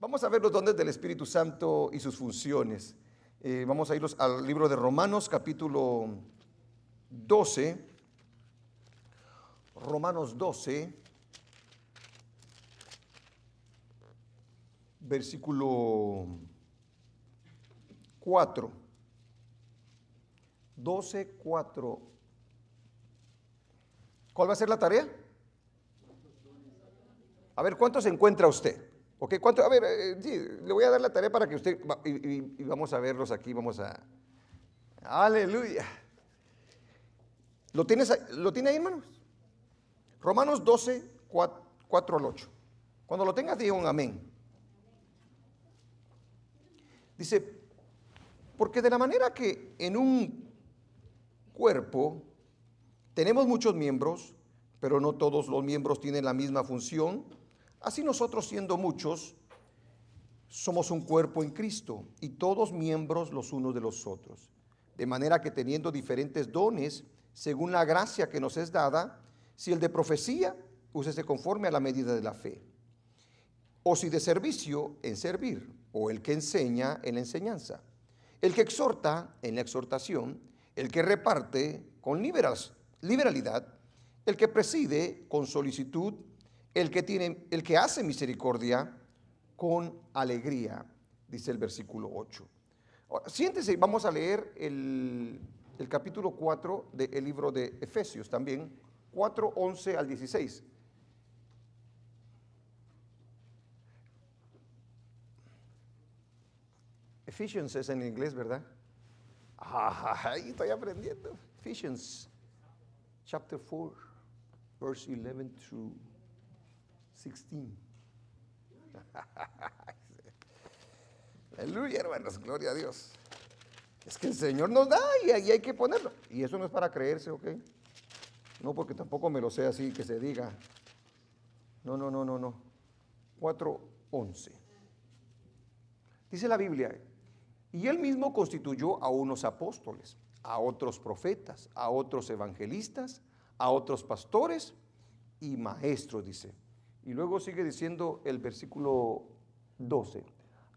Vamos a ver los dones del Espíritu Santo y sus funciones. Vamos a ir al libro de Romanos, capítulo 12. Romanos 12, versículo 4. 12, 4. ¿Cuál va a ser la tarea? A ver, ¿cuánto se encuentra usted? ¿Ok? ¿Cuánto? A ver, sí, le voy a dar la tarea para que usted, y vamos a verlos aquí, vamos a... Aleluya. ¿Lo tiene ahí, hermanos? Romanos 12, 4 al 8. Cuando lo tengas, diga un amén. Dice, porque de la manera que en un cuerpo tenemos muchos miembros, pero no todos los miembros tienen la misma función, así nosotros, siendo muchos, somos un cuerpo en Cristo y todos miembros los unos de los otros. De manera que teniendo diferentes dones, según la gracia que nos es dada, si el de profecía, úsese conforme a la medida de la fe. O si de servicio, en servir. O el que enseña, en la enseñanza. El que exhorta, en la exhortación. El que reparte, con liberalidad. El que preside, con solicitud. El que hace misericordia, con alegría, dice el versículo 8. Ahora, siéntese, vamos a leer el capítulo 4 del libro de Efesios también, 4, 11 al 16. Ephesians es en inglés, ¿verdad? Ahí estoy aprendiendo. Ephesians, chapter 4, verse 11 through 16. Aleluya, hermanos, gloria a Dios. Es que el Señor nos da y ahí hay que ponerlo. Y eso no es para creerse, ¿ok? No, porque tampoco me lo sé así que se diga. No. 4:11. Dice la Biblia, y Él mismo constituyó a unos apóstoles, a otros profetas, a otros evangelistas, a otros pastores y maestros, dice. Y luego sigue diciendo el versículo 12,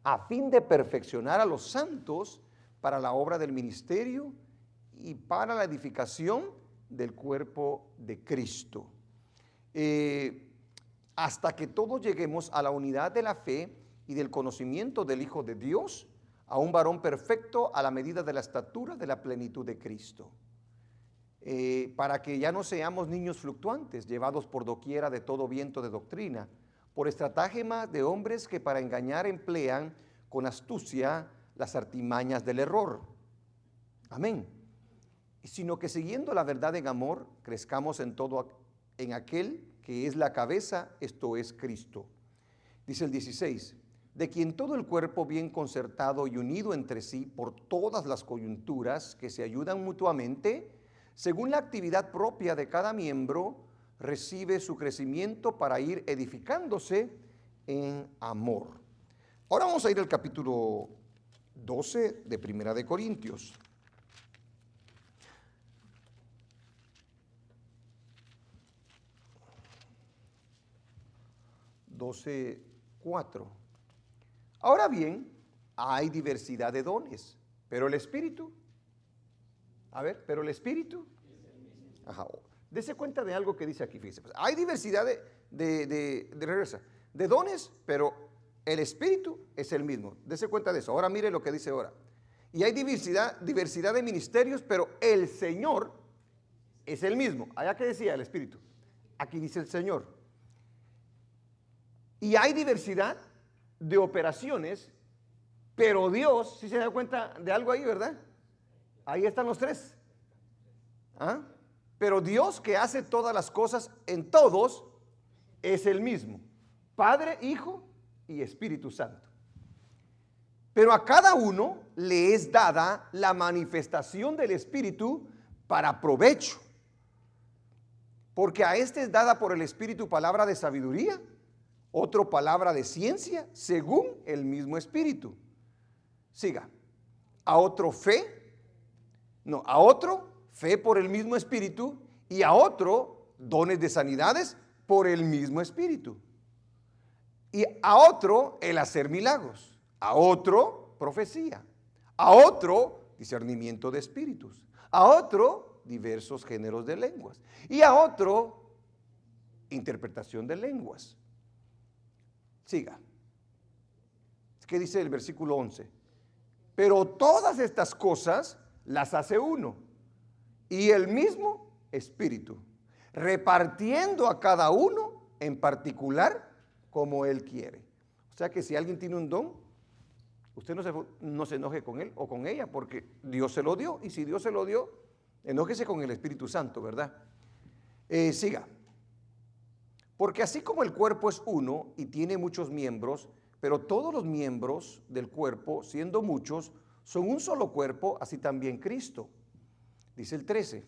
a fin de perfeccionar a los santos para la obra del ministerio y para la edificación del cuerpo de Cristo. Hasta que todos lleguemos a la unidad de la fe y del conocimiento del Hijo de Dios, a un varón perfecto a la medida de la estatura de la plenitud de Cristo. Para que ya no seamos niños fluctuantes, llevados por doquiera de todo viento de doctrina, por estratagema de hombres que para engañar emplean con astucia las artimañas del error. Amén. Sino que siguiendo la verdad en amor, crezcamos en todo en aquel que es la cabeza, esto es Cristo. Dice el 16, de quien todo el cuerpo bien concertado y unido entre sí por todas las coyunturas que se ayudan mutuamente, según la actividad propia de cada miembro, recibe su crecimiento para ir edificándose en amor. Ahora vamos a ir al capítulo 12 de Primera de Corintios. Doce, 4. Ahora bien, hay diversidad de dones, pero el Espíritu, pero el Espíritu, dese cuenta de algo que dice aquí, fíjese, pues, hay diversidad de dones, pero el Espíritu es el mismo, dese cuenta de eso. Ahora mire lo que dice ahora, y hay diversidad de ministerios, pero el Señor es el mismo. Allá que decía el Espíritu, aquí dice el Señor. Y hay diversidad de operaciones, pero Dios, si se da cuenta de algo ahí, ¿verdad? Ahí están los tres. Pero Dios, que hace todas las cosas en todos, es el mismo. Padre, Hijo y Espíritu Santo. Pero a cada uno le es dada la manifestación del Espíritu para provecho. Porque a este es dada por el Espíritu palabra de sabiduría, otro palabra de ciencia, según el mismo Espíritu. Siga. A otro fe por el mismo Espíritu, y a otro dones de sanidades por el mismo Espíritu. Y a otro el hacer milagros, a otro profecía, a otro discernimiento de espíritus, a otro diversos géneros de lenguas y a otro interpretación de lenguas. Siga. ¿Qué dice el versículo 11? Pero todas estas cosas las hace uno y el mismo Espíritu, repartiendo a cada uno en particular como Él quiere. O sea que si alguien tiene un don, usted no se enoje con él o con ella, porque Dios se lo dio. Y si Dios se lo dio, enójese con el Espíritu Santo, ¿verdad? Siga. Porque así como el cuerpo es uno y tiene muchos miembros, pero todos los miembros del cuerpo, siendo muchos, son un solo cuerpo, así también Cristo. Dice el 13.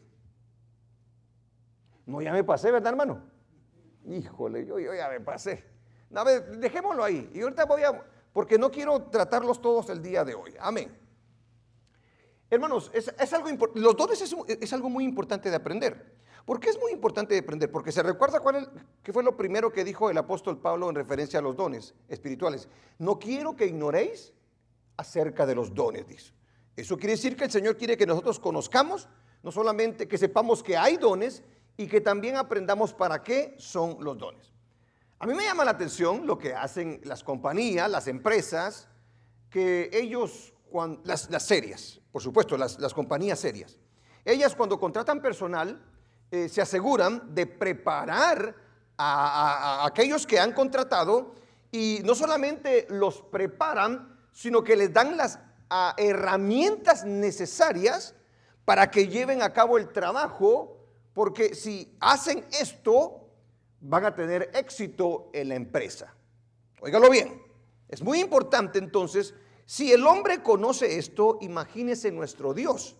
No, ya me pasé, ¿verdad, hermano? Híjole, yo ya me pasé. A ver, dejémoslo ahí. Y ahorita porque no quiero tratarlos todos el día de hoy. Amén. Hermanos, es algo importante. Los dones es algo muy importante de aprender. ¿Por qué es muy importante de aprender? Porque se recuerda qué fue lo primero que dijo el apóstol Pablo en referencia a los dones espirituales. No quiero que ignoréis acerca de los dones, dice. Eso quiere decir que el Señor quiere que nosotros conozcamos, no solamente que sepamos que hay dones, y que también aprendamos para qué son los dones. A mí me llama la atención lo que hacen las compañías, las empresas, que ellos, las serias, por supuesto, las compañías serias, ellas cuando contratan personal, se aseguran de preparar a aquellos que han contratado, y no solamente los preparan, sino que les dan las herramientas necesarias para que lleven a cabo el trabajo, porque si hacen esto, van a tener éxito en la empresa. Óigalo bien, es muy importante entonces, si el hombre conoce esto, imagínese nuestro Dios.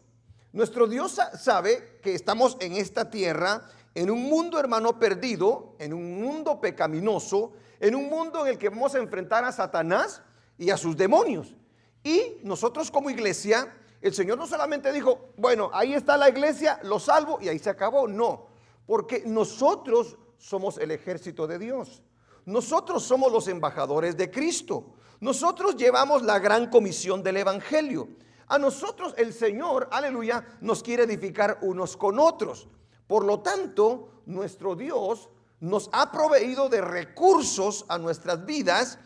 Nuestro Dios sabe que estamos en esta tierra, en un mundo, hermano, perdido, en un mundo pecaminoso, en un mundo en el que vamos a enfrentar a Satanás y a sus demonios. Y nosotros como iglesia, el Señor no solamente dijo, bueno, ahí está la iglesia, lo salvo y ahí se acabó. No, porque nosotros somos el ejército de Dios. Nosotros somos los embajadores de Cristo. Nosotros llevamos la gran comisión del evangelio. A nosotros el Señor, aleluya, nos quiere edificar unos con otros. Por lo tanto, nuestro Dios nos ha proveído de recursos a nuestras vidas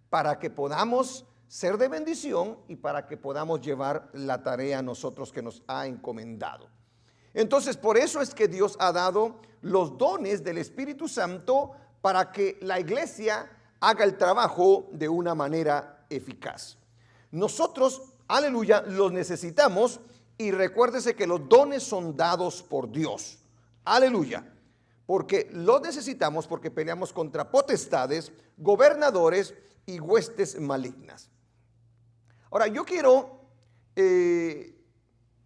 para que podamos ser de bendición y para que podamos llevar la tarea a nosotros que nos ha encomendado. Entonces, por eso es que Dios ha dado los dones del Espíritu Santo para que la iglesia haga el trabajo de una manera eficaz. Nosotros, aleluya, los necesitamos, y recuérdese que los dones son dados por Dios. Aleluya. Porque los necesitamos, porque peleamos contra potestades, gobernadores y huestes malignas. Ahora, yo quiero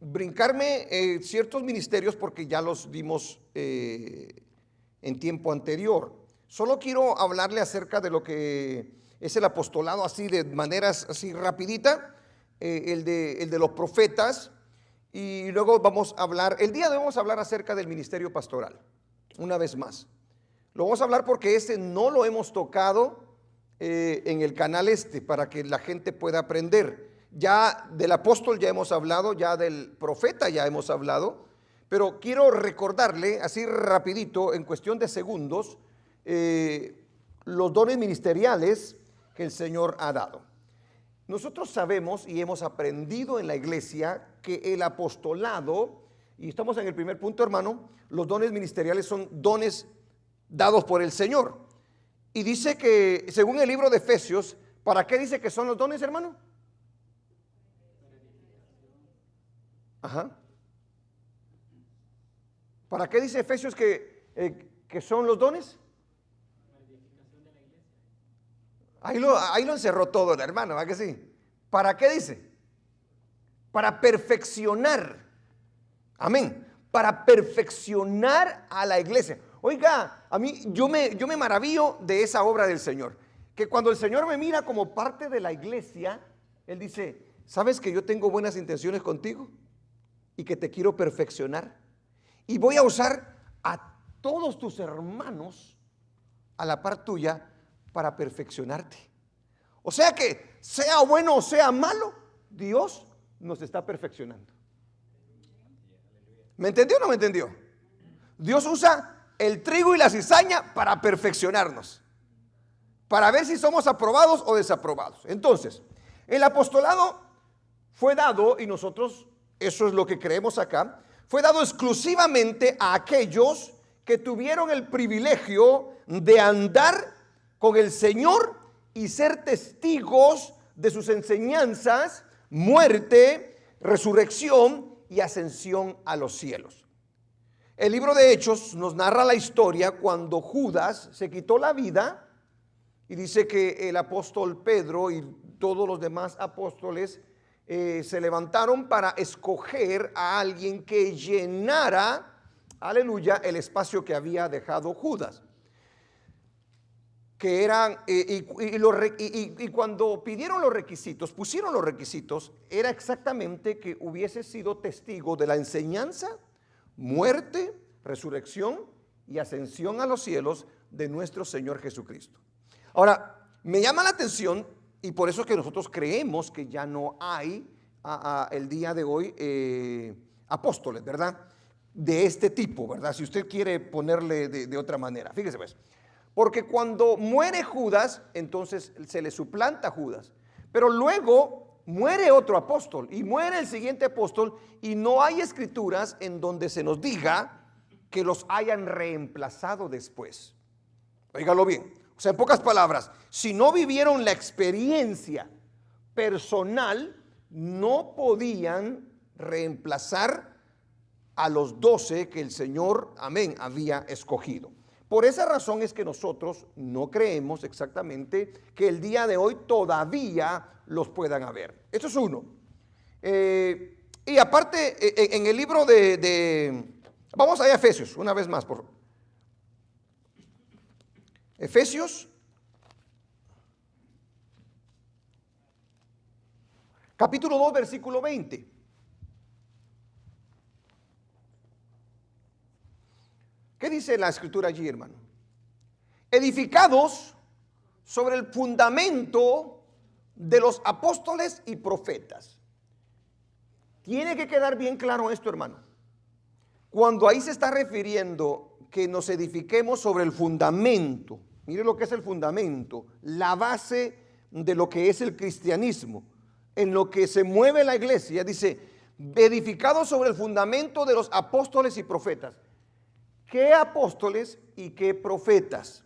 brincarme ciertos ministerios porque ya los vimos en tiempo anterior. Solo quiero hablarle acerca de lo que es el apostolado, así de maneras así rapidita, el de los profetas, y luego vamos a hablar, el día de hoy vamos a hablar acerca del ministerio pastoral, una vez más. Lo vamos a hablar porque ese no lo hemos tocado en el canal para que la gente pueda aprender. Ya del apóstol ya hemos hablado, ya del profeta ya hemos hablado, pero quiero recordarle así rapidito, en cuestión de segundos, los dones ministeriales que el Señor ha dado. Nosotros sabemos y hemos aprendido en la iglesia que el apostolado, y estamos en el primer punto, hermano, los dones ministeriales son dones dados por el Señor. Y dice que, según el libro de Efesios, ¿para qué dice que son los dones, hermano? Ajá. ¿Para qué dice Efesios que son los dones? Ahí lo encerró todo el hermano, ¿va que sí? ¿Para qué dice? Para perfeccionar. Amén. Para perfeccionar a la iglesia. Oiga, a mí yo me maravillo de esa obra del Señor. Que cuando el Señor me mira como parte de la iglesia, Él dice, ¿sabes que yo tengo buenas intenciones contigo? Y que te quiero perfeccionar. Y voy a usar a todos tus hermanos a la par tuya para perfeccionarte. O sea que, sea bueno o sea malo, Dios nos está perfeccionando. ¿Me entendió o no me entendió? Dios usa el trigo y la cizaña para perfeccionarnos, para ver si somos aprobados o desaprobados. Entonces, el apostolado fue dado, y nosotros eso es lo que creemos acá, fue dado exclusivamente a aquellos que tuvieron el privilegio de andar con el Señor y ser testigos de sus enseñanzas, muerte, resurrección y ascensión a los cielos. El libro de Hechos nos narra la historia cuando Judas se quitó la vida, y dice que el apóstol Pedro y todos los demás apóstoles se levantaron para escoger a alguien que llenara, aleluya, el espacio que había dejado Judas. Que eran, y cuando pidieron los requisitos, pusieron los requisitos, era exactamente que hubiese sido testigo de la enseñanza, muerte, resurrección y ascensión a los cielos de nuestro Señor Jesucristo. Ahora, me llama la atención, y por eso que nosotros creemos que ya no hay el día de hoy apóstoles, ¿verdad? De este tipo, ¿verdad? Si usted quiere ponerle de otra manera. Fíjese pues. Porque cuando muere Judas, entonces se le suplanta Judas. Pero luego muere otro apóstol y muere el siguiente apóstol, y no hay escrituras en donde se nos diga que los hayan reemplazado después. Óigalo bien. O sea, en pocas palabras, si no vivieron la experiencia personal, no podían reemplazar a los 12 que el Señor, amén, había escogido. Por esa razón es que nosotros no creemos exactamente que el día de hoy todavía los puedan haber. Esto es uno. Y aparte, en el libro vamos a Efesios, una vez más, por favor. Efesios, capítulo 2, versículo 20. ¿Qué dice la escritura allí, hermano? Edificados sobre el fundamento de los apóstoles y profetas. Tiene que quedar bien claro esto, hermano. Cuando ahí se está refiriendo que nos edifiquemos sobre el fundamento, mire lo que es el fundamento, la base de lo que es el cristianismo, en lo que se mueve la iglesia, dice, edificados sobre el fundamento de los apóstoles y profetas. ¿Qué apóstoles y qué profetas?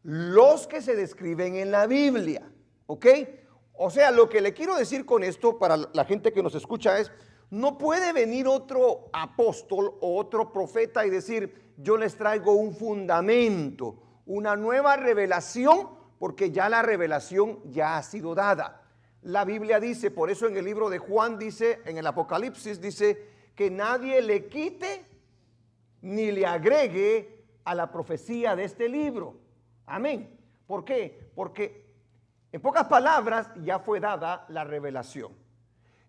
Los que se describen en la Biblia, ¿ok? O sea, lo que le quiero decir con esto para la gente que nos escucha es, no puede venir otro apóstol o otro profeta y decir, yo les traigo un fundamento, una nueva revelación, porque ya la revelación ya ha sido dada. La Biblia dice, por eso en el libro de Juan dice, en el Apocalipsis dice, que nadie le quite ni le agregue a la profecía de este libro. Amén. ¿Por qué? Porque en pocas palabras ya fue dada la revelación.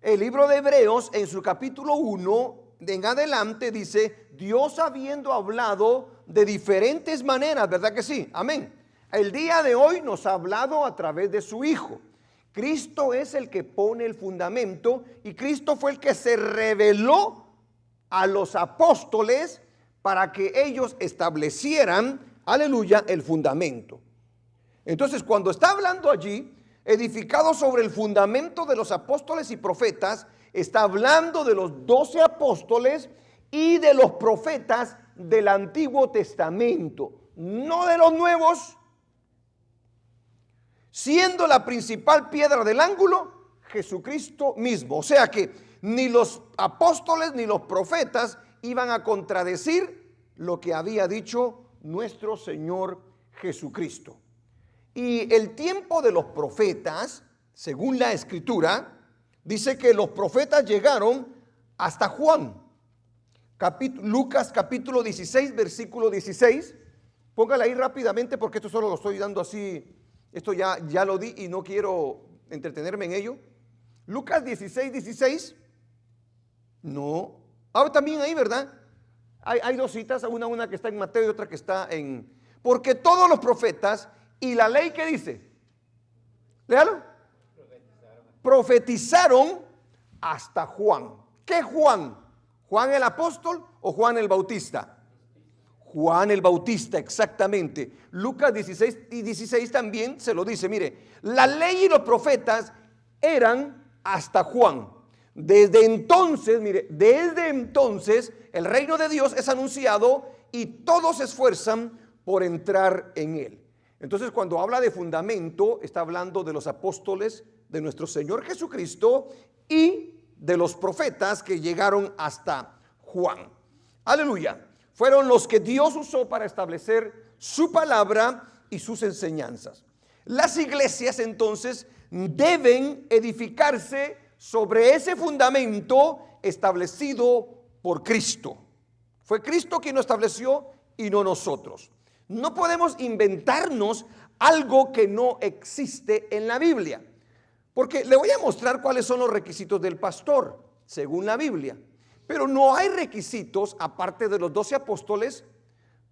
El libro de Hebreos en su capítulo 1 en adelante dice, Dios habiendo hablado de diferentes maneras, ¿verdad que sí? Amén. El día de hoy nos ha hablado a través de su Hijo. Cristo es el que pone el fundamento, y Cristo fue el que se reveló a los apóstoles para que ellos establecieran, aleluya, el fundamento. Entonces, cuando está hablando allí, edificado sobre el fundamento de los apóstoles y profetas, está hablando de los 12 apóstoles y de los profetas del Antiguo Testamento, no de los nuevos, siendo la principal piedra del ángulo Jesucristo mismo. O sea que ni los apóstoles ni los profetas iban a contradecir lo que había dicho nuestro Señor Jesucristo. Y el tiempo de los profetas, según la escritura, dice que los profetas llegaron hasta Juan. Lucas capítulo 16, versículo 16. Póngala ahí rápidamente porque esto solo lo estoy dando así. Esto ya lo di y no quiero entretenerme en ello. Lucas 16, 16. No. Ahora también ahí, ¿verdad? Hay dos citas, una que está en Mateo y otra que está en... Porque todos los profetas ¿Y la ley qué dice? Léalo. Profetizaron hasta Juan. ¿Qué Juan? ¿Juan el apóstol o Juan el Bautista? Juan el Bautista, exactamente. Lucas 16 y 16 también se lo dice. Mire, la ley y los profetas eran hasta Juan. Desde entonces, mire, desde entonces el reino de Dios es anunciado y todos se esfuerzan por entrar en él. Entonces, cuando habla de fundamento, está hablando de los apóstoles de nuestro Señor Jesucristo y de los profetas que llegaron hasta Juan. Aleluya. Fueron los que Dios usó para establecer su palabra y sus enseñanzas. Las iglesias entonces deben edificarse sobre ese fundamento establecido por Cristo. Fue Cristo quien lo estableció y no nosotros. No podemos inventarnos algo que no existe en la Biblia. Porque le voy a mostrar cuáles son los requisitos del pastor, según la Biblia. Pero no hay requisitos, aparte de los 12 apóstoles,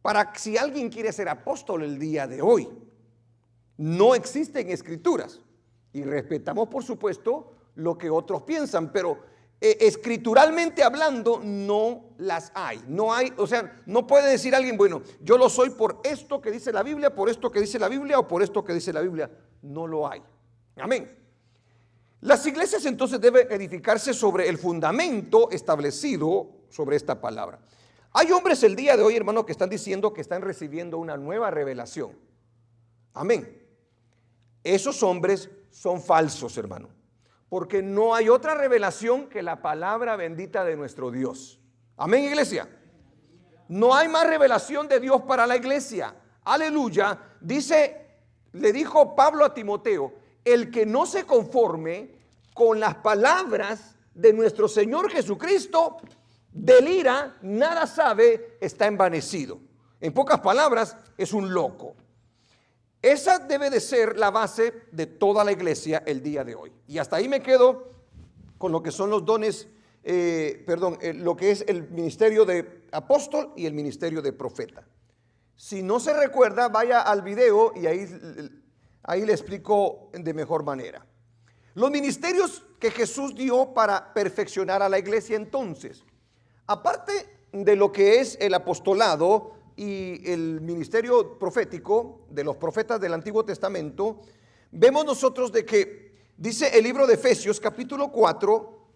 para si alguien quiere ser apóstol el día de hoy. No existen escrituras. Y respetamos, por supuesto, lo que otros piensan, pero escrituralmente hablando no las hay. No hay, o sea, no puede decir alguien, bueno, yo lo soy por esto que dice la Biblia, por esto que dice la Biblia o por esto que dice la Biblia. No lo hay. Amén. Las iglesias entonces deben edificarse sobre el fundamento establecido sobre esta palabra. Hay hombres el día de hoy, hermano, que están diciendo que están recibiendo una nueva revelación. Amén. Esos hombres son falsos, hermano, porque no hay otra revelación que la palabra bendita de nuestro Dios. Amén, iglesia. No hay más revelación de Dios para la iglesia. Aleluya. Le dijo Pablo a Timoteo, el que no se conforme con las palabras de nuestro Señor Jesucristo, delira, nada sabe, está envanecido. En pocas palabras, es un loco. Esa debe de ser la base de toda la iglesia el día de hoy. Y hasta ahí me quedo con lo que son los dones, lo que es el ministerio de apóstol y el ministerio de profeta. Si no se recuerda, vaya al video y ahí le explico de mejor manera. Los ministerios que Jesús dio para perfeccionar a la iglesia entonces, aparte de lo que es el apostolado y el ministerio profético de los profetas del Antiguo Testamento, vemos nosotros de que dice el libro de Efesios capítulo 4,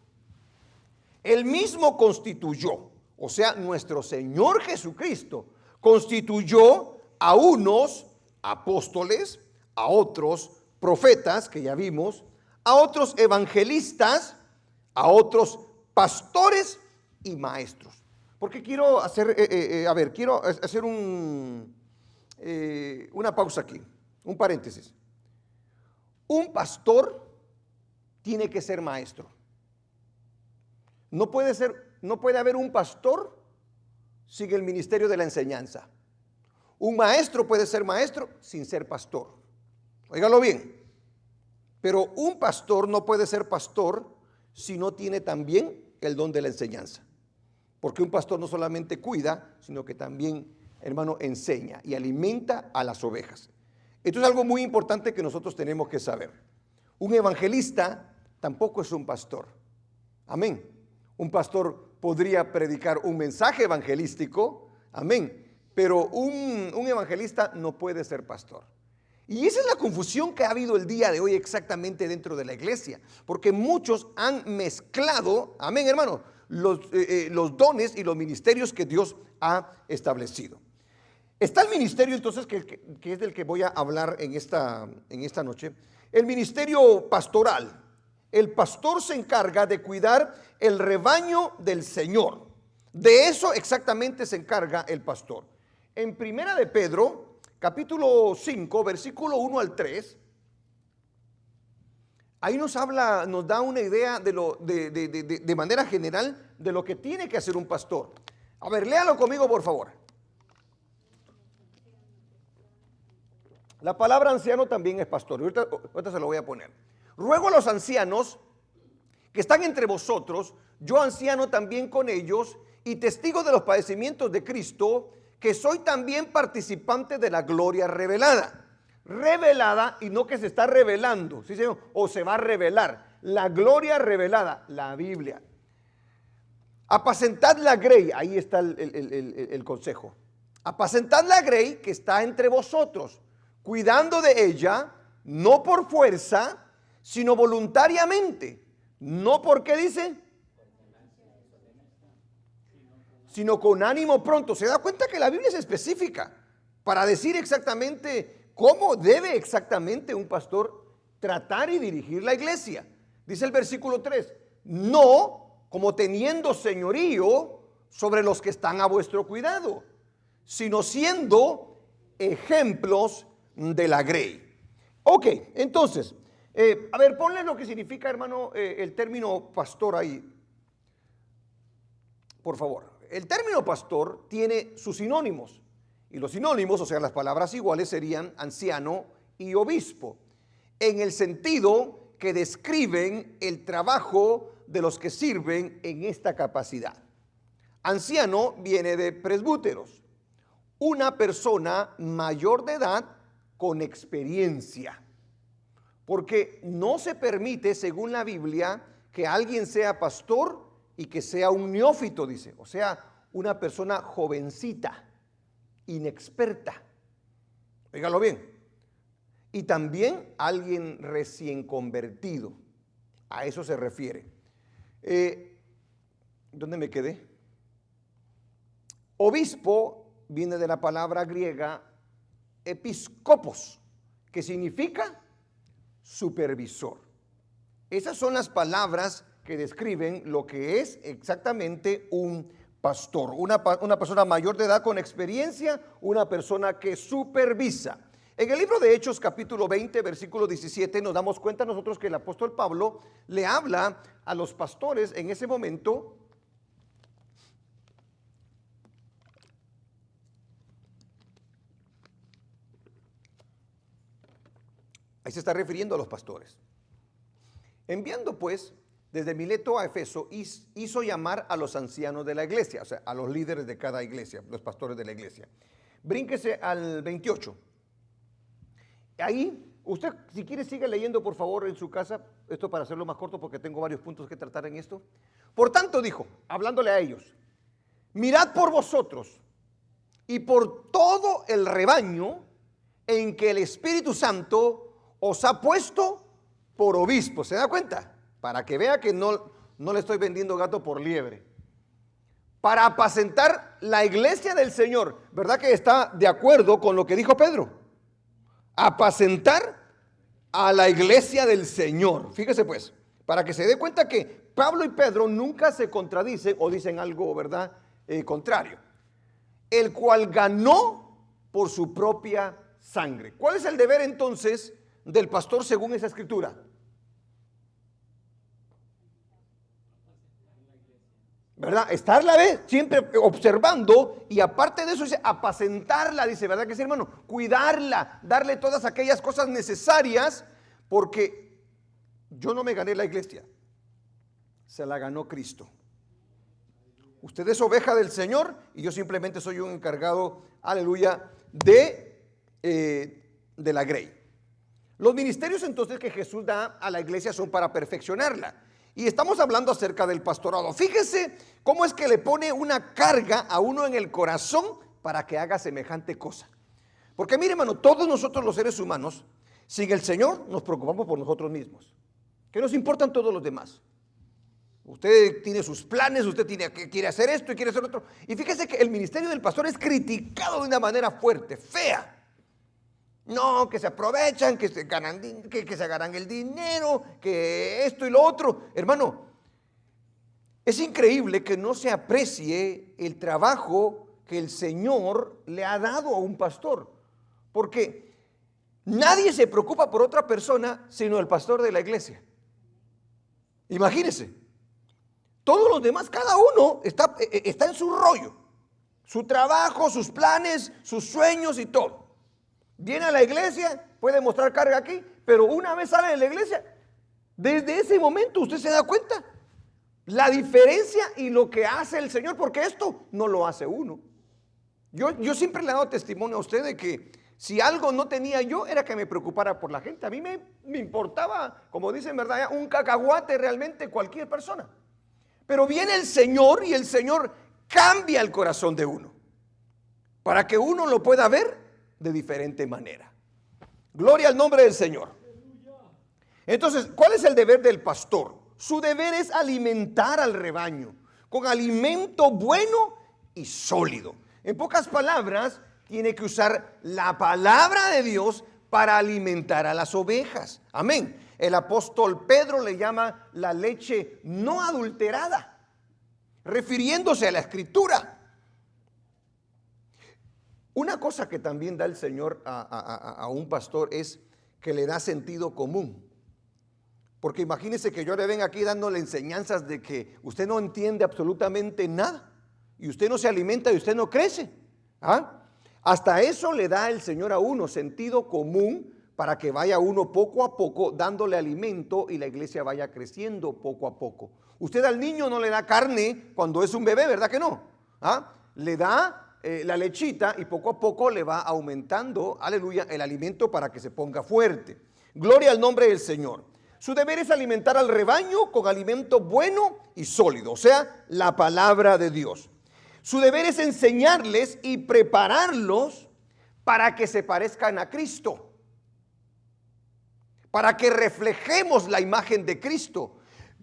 él mismo constituyó, o sea, nuestro Señor Jesucristo constituyó a unos apóstoles, a otros profetas, que ya vimos, a otros evangelistas, a otros pastores y maestros. Porque quiero hacer, una pausa aquí, un paréntesis. Un pastor tiene que ser maestro. No puede haber un pastor sin el ministerio de la enseñanza. Un maestro puede ser maestro sin ser pastor. Óigalo bien. Pero un pastor no puede ser pastor si no tiene también el don de la enseñanza. Porque un pastor no solamente cuida, sino que también, hermano, enseña y alimenta a las ovejas. Esto es algo muy importante que nosotros tenemos que saber. Un evangelista tampoco es un pastor. Amén. Un pastor podría predicar un mensaje evangelístico. Amén. Pero un evangelista no puede ser pastor. Y esa es la confusión que ha habido el día de hoy exactamente dentro de la iglesia. Porque muchos han mezclado, amén, hermano, los dones y los ministerios que Dios ha establecido. Está el ministerio entonces que es del que voy a hablar en esta noche. El ministerio pastoral. El pastor se encarga de cuidar el rebaño del Señor. De eso exactamente se encarga el pastor. En Primera de Pedro, capítulo 5, versículo 1 al 3, ahí nos da una idea de manera general de lo que tiene que hacer un pastor. A ver, léalo conmigo, por favor. La palabra anciano también es pastor. Ahorita se lo voy a poner. Ruego a los ancianos que están entre vosotros, yo anciano también con ellos, y testigo de los padecimientos de Cristo, que soy también participante de la gloria revelada. revelada y no que se está revelando, ¿sí, señor? O se va a revelar. La gloria revelada, la Biblia. Apacentad la grey, ahí está el consejo. Apacentad la grey que está entre vosotros, cuidando de ella, no por fuerza, sino voluntariamente. No porque dice, sino con ánimo pronto. ¿Se da cuenta que la Biblia es específica para decir exactamente cómo debe exactamente un pastor tratar y dirigir la iglesia? Dice el versículo 3, no como teniendo señorío sobre los que están a vuestro cuidado, sino siendo ejemplos de la grey. Ok, entonces, a ver, ponle lo que significa, hermano, el término pastor ahí, por favor. El término pastor tiene sus sinónimos, y los sinónimos, o sea, las palabras iguales serían anciano y obispo, en el sentido que describen el trabajo de los que sirven en esta capacidad. Anciano viene de presbúteros, una persona mayor de edad con experiencia, porque no se permite, según la Biblia, que alguien sea pastor y que sea un neófito, dice, o sea, una persona jovencita, inexperta. Óigalo bien. Y también alguien recién convertido. A eso se refiere. ¿Dónde me quedé? Obispo viene de la palabra griega episcopos, que significa supervisor. Esas son las palabras que describen lo que es exactamente un pastor. Una persona mayor de edad con experiencia, una persona que supervisa. En el libro de Hechos capítulo 20 versículo 17 nos damos cuenta nosotros que el apóstol Pablo le habla a los pastores en ese momento. Ahí se está refiriendo a los pastores. Enviando pues desde Mileto a Efeso, hizo llamar a los ancianos de la iglesia, o sea, a los líderes de cada iglesia, los pastores de la iglesia. Brínquese al 28. Ahí, usted si quiere sigue leyendo por favor en su casa, esto para hacerlo más corto porque tengo varios puntos que tratar en esto. Por tanto dijo, hablándole a ellos, mirad por vosotros y por todo el rebaño en que el Espíritu Santo os ha puesto por obispo. ¿Se da cuenta? Para que vea que no le estoy vendiendo gato por liebre. Para apacentar la iglesia del Señor. ¿Verdad que está de acuerdo con lo que dijo Pedro? Apacentar a la iglesia del Señor. Fíjese pues, para que se dé cuenta que Pablo y Pedro nunca se contradicen o dicen algo, ¿verdad? Contrario. El cual ganó por su propia sangre. ¿Cuál es el deber entonces del pastor según esa escritura? ¿Verdad? Estarla siempre observando, y aparte de eso dice apacentarla, dice, ¿verdad que sí, hermano? Cuidarla, darle todas aquellas cosas necesarias, porque yo no me gané la iglesia, se la ganó Cristo. Usted es oveja del Señor y yo simplemente soy un encargado, aleluya, de la grey. Los ministerios entonces que Jesús da a la iglesia son para perfeccionarla. Y estamos hablando acerca del pastorado. Fíjese cómo es que le pone una carga a uno en el corazón para que haga semejante cosa. Porque mire, hermano, todos nosotros los seres humanos, sin el Señor, nos preocupamos por nosotros mismos. ¿Qué nos importan todos los demás? Usted tiene sus planes, usted quiere hacer esto y quiere hacer otro. Y fíjese que el ministerio del pastor es criticado de una manera fuerte, fea. No, que se aprovechan, que se ganan el dinero, que esto y lo otro. Hermano, es increíble que no se aprecie el trabajo que el Señor le ha dado a un pastor. Porque nadie se preocupa por otra persona sino el pastor de la iglesia. Imagínense. Todos los demás, cada uno está en su rollo. Su trabajo, sus planes, sus sueños y todo. Viene a la iglesia, puede mostrar carga aquí, pero una vez sale de la iglesia, desde ese momento usted se da cuenta la diferencia y lo que hace el Señor, porque esto no lo hace uno. Yo siempre le he dado testimonio a usted de que Si algo no tenía yo, era que me preocupara por la gente. A mí me importaba, como dicen, ¿verdad?, un cacahuate realmente cualquier persona. Pero viene el Señor y el Señor cambia el corazón de uno para que uno lo pueda ver de diferente manera. Gloria al nombre del Señor. Entonces, ¿cuál es el deber del pastor? Su deber es alimentar al rebaño con alimento bueno y sólido. En pocas palabras, tiene que usar la palabra de Dios para alimentar a las ovejas. Amén. El apóstol Pedro le llama la leche no adulterada, refiriéndose a la escritura. Una cosa que también da el Señor a un pastor es que le da sentido común. Porque imagínese que yo le venga aquí dándole enseñanzas de que usted no entiende absolutamente nada y usted no se alimenta y usted no crece. Hasta eso le da el Señor a uno, sentido común, para que vaya uno poco a poco dándole alimento y la iglesia vaya creciendo poco a poco. Usted al niño no le da carne cuando es un bebé, ¿verdad que no? Le da la lechita y poco a poco le va aumentando, aleluya, el alimento para que se ponga fuerte. Gloria al nombre del Señor. Su deber es alimentar al rebaño con alimento bueno y sólido, o sea, la palabra de Dios. Su deber es enseñarles y prepararlos para que se parezcan a Cristo, para que reflejemos la imagen de Cristo.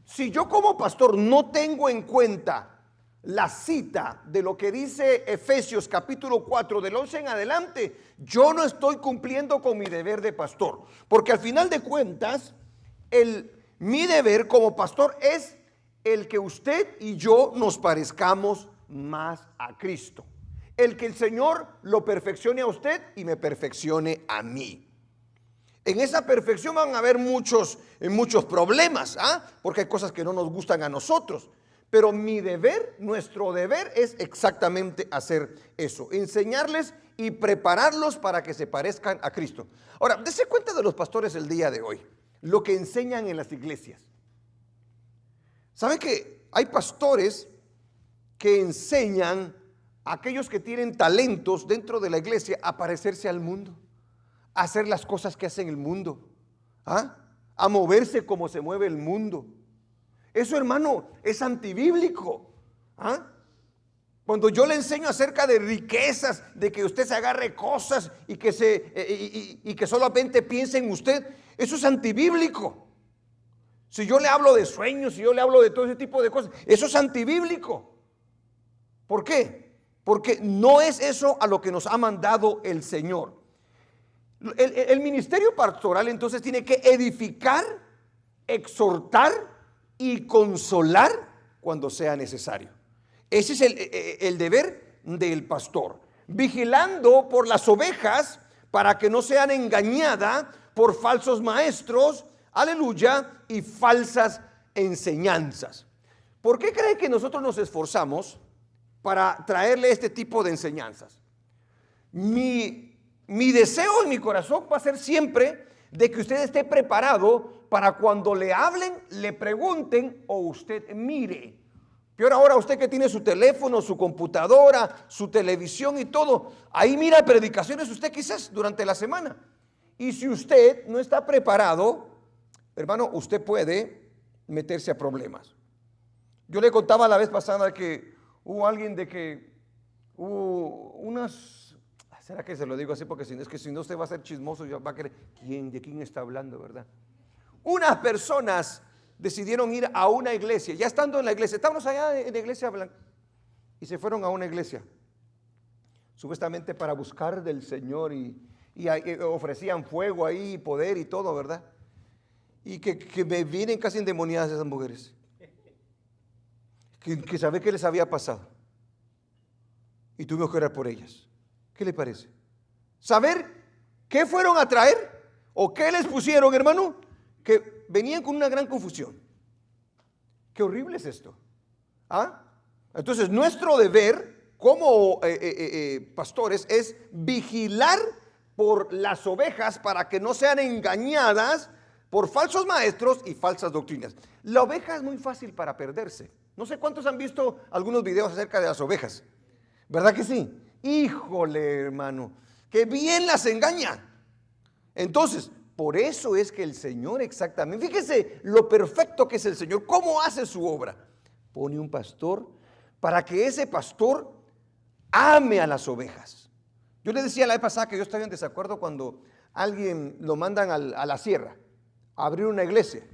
Si yo como pastor no tengo en cuenta la cita de lo que dice Efesios capítulo 4 del 11 en adelante, yo no estoy cumpliendo con mi deber de pastor, porque al final de cuentas mi deber como pastor es el que usted y yo nos parezcamos más a Cristo, el que el Señor lo perfeccione a usted y me perfeccione a mí. En esa perfección van a haber muchos problemas, porque hay cosas que no nos gustan a nosotros. Pero mi deber, nuestro deber es exactamente hacer eso, enseñarles y prepararlos para que se parezcan a Cristo. Ahora, dése cuenta de los pastores el día de hoy, lo que enseñan en las iglesias. ¿Sabe que hay pastores que enseñan a aquellos que tienen talentos dentro de la iglesia a parecerse al mundo, a hacer las cosas que hace el mundo, a moverse como se mueve el mundo? Eso, hermano, es antibíblico. Cuando yo le enseño acerca de riquezas, de que usted se agarre cosas y que solamente piense en usted, eso es antibíblico. Si yo le hablo de sueños, si yo le hablo de todo ese tipo de cosas, eso es antibíblico. ¿Por qué? Porque no es eso a lo que nos ha mandado el Señor. El ministerio pastoral entonces tiene que edificar, exhortar y consolar cuando sea necesario. Ese es el deber del pastor, vigilando por las ovejas para que no sean engañadas por falsos maestros, aleluya, y falsas enseñanzas. ¿Por qué cree que nosotros nos esforzamos para traerle este tipo de enseñanzas? Mi deseo en mi corazón va a ser siempre de que usted esté preparado para cuando le hablen, le pregunten o usted mire. Peor ahora usted que tiene su teléfono, su computadora, su televisión y todo, ahí mira predicaciones usted quizás durante la semana. Y si usted no está preparado, hermano, usted puede meterse a problemas. Yo le contaba la vez pasada que hubo alguien de que hubo unas... ¿Será que se lo digo así? Porque si no usted va a ser chismoso y va a querer, ¿de quién está hablando, verdad? Unas personas decidieron ir a una iglesia, ya estando en la iglesia, estábamos allá en la iglesia blanca, y se fueron a una iglesia, supuestamente para buscar del Señor, y ofrecían fuego ahí, poder y todo, ¿verdad? Y que me vienen casi endemoniadas esas mujeres, que sabe qué les había pasado, y tuvimos que orar por ellas. ¿Qué le parece? Saber qué fueron a traer o qué les pusieron, hermano, que venían con una gran confusión. Qué horrible es esto. Entonces, nuestro deber como pastores es vigilar por las ovejas para que no sean engañadas por falsos maestros y falsas doctrinas. La oveja es muy fácil para perderse. No sé cuántos han visto algunos videos acerca de las ovejas. ¿Verdad que sí? Híjole, hermano, que bien las engaña. Entonces, por eso es que el Señor exactamente, fíjese lo perfecto que es el Señor, cómo hace su obra. Pone un pastor para que ese pastor ame a las ovejas. Yo le decía la vez pasada que yo estaba en desacuerdo cuando alguien lo mandan a la sierra a abrir una iglesia.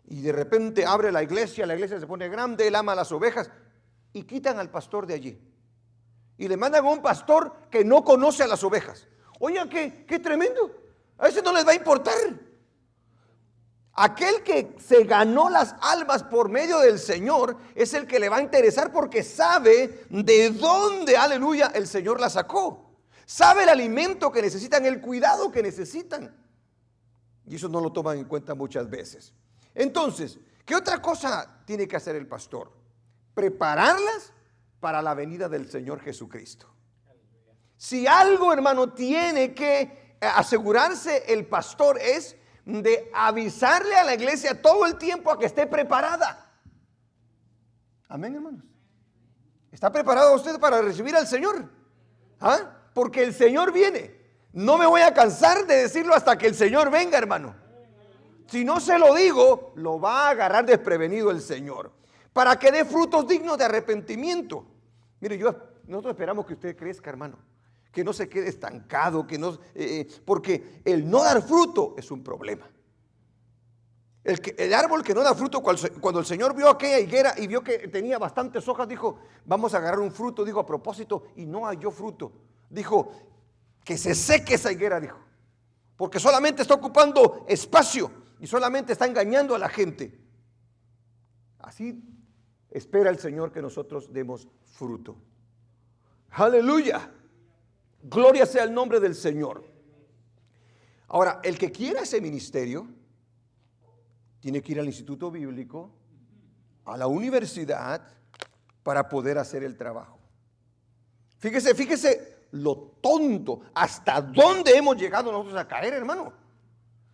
Y de repente abre la iglesia se pone grande, él ama a las ovejas y quitan al pastor de allí. Y le mandan a un pastor que no conoce a las ovejas. Oigan, qué tremendo. A veces no les va a importar. Aquel que se ganó las almas por medio del Señor es el que le va a interesar porque sabe de dónde, aleluya, el Señor la sacó. Sabe el alimento que necesitan, el cuidado que necesitan. Y eso no lo toman en cuenta muchas veces. Entonces, ¿qué otra cosa tiene que hacer el pastor? Prepararlas para la venida del Señor Jesucristo. Si algo, hermano, tiene que asegurarse el pastor es de avisarle a la iglesia todo el tiempo a que esté preparada. Amén, hermanos. ¿Está preparado usted para recibir al Señor? ¿Ah? Porque el Señor viene. No me voy a cansar de decirlo hasta que el Señor venga, hermano. Si no se lo digo, lo va a agarrar desprevenido el Señor. Para que dé frutos dignos de arrepentimiento. Mire, nosotros esperamos que usted crezca, hermano. Que no se quede estancado, porque el no dar fruto es un problema. El árbol que no da fruto, cuando el Señor vio aquella higuera y vio que tenía bastantes hojas, dijo, vamos a agarrar un fruto, dijo a propósito, y no halló fruto. Dijo, que se seque esa higuera, dijo, porque solamente está ocupando espacio y solamente está engañando a la gente. Así espera el Señor que nosotros demos fruto. Aleluya. Gloria sea el nombre del Señor. Ahora, el que quiera ese ministerio tiene que ir al instituto bíblico, a la universidad, para poder hacer el trabajo. Fíjese lo tonto, hasta dónde hemos llegado nosotros a caer, hermano.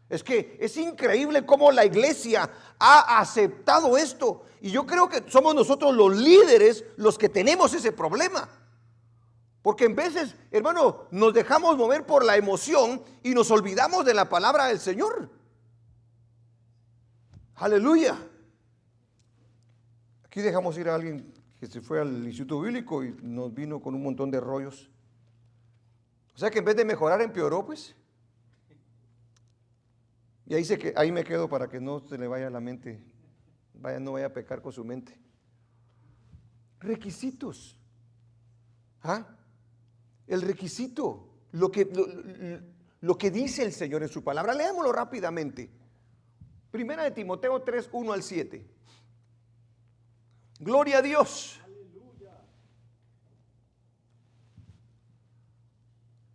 Es que es increíble cómo la iglesia ha aceptado esto. Y yo creo que somos nosotros los líderes los que tenemos ese problema. Porque en veces, hermano, nos dejamos mover por la emoción y nos olvidamos de la palabra del Señor. Aleluya. Aquí dejamos ir a alguien que se fue al instituto bíblico y nos vino con un montón de rollos. O sea que en vez de mejorar empeoró, pues. Y ahí me quedo para que no se le vaya la mente, no vaya a pecar con su mente. Requisitos. ¿Ah? El requisito, lo que dice el Señor en su palabra. Leámoslo rápidamente. Primera de Timoteo 3, 1 al 7. Gloria a Dios.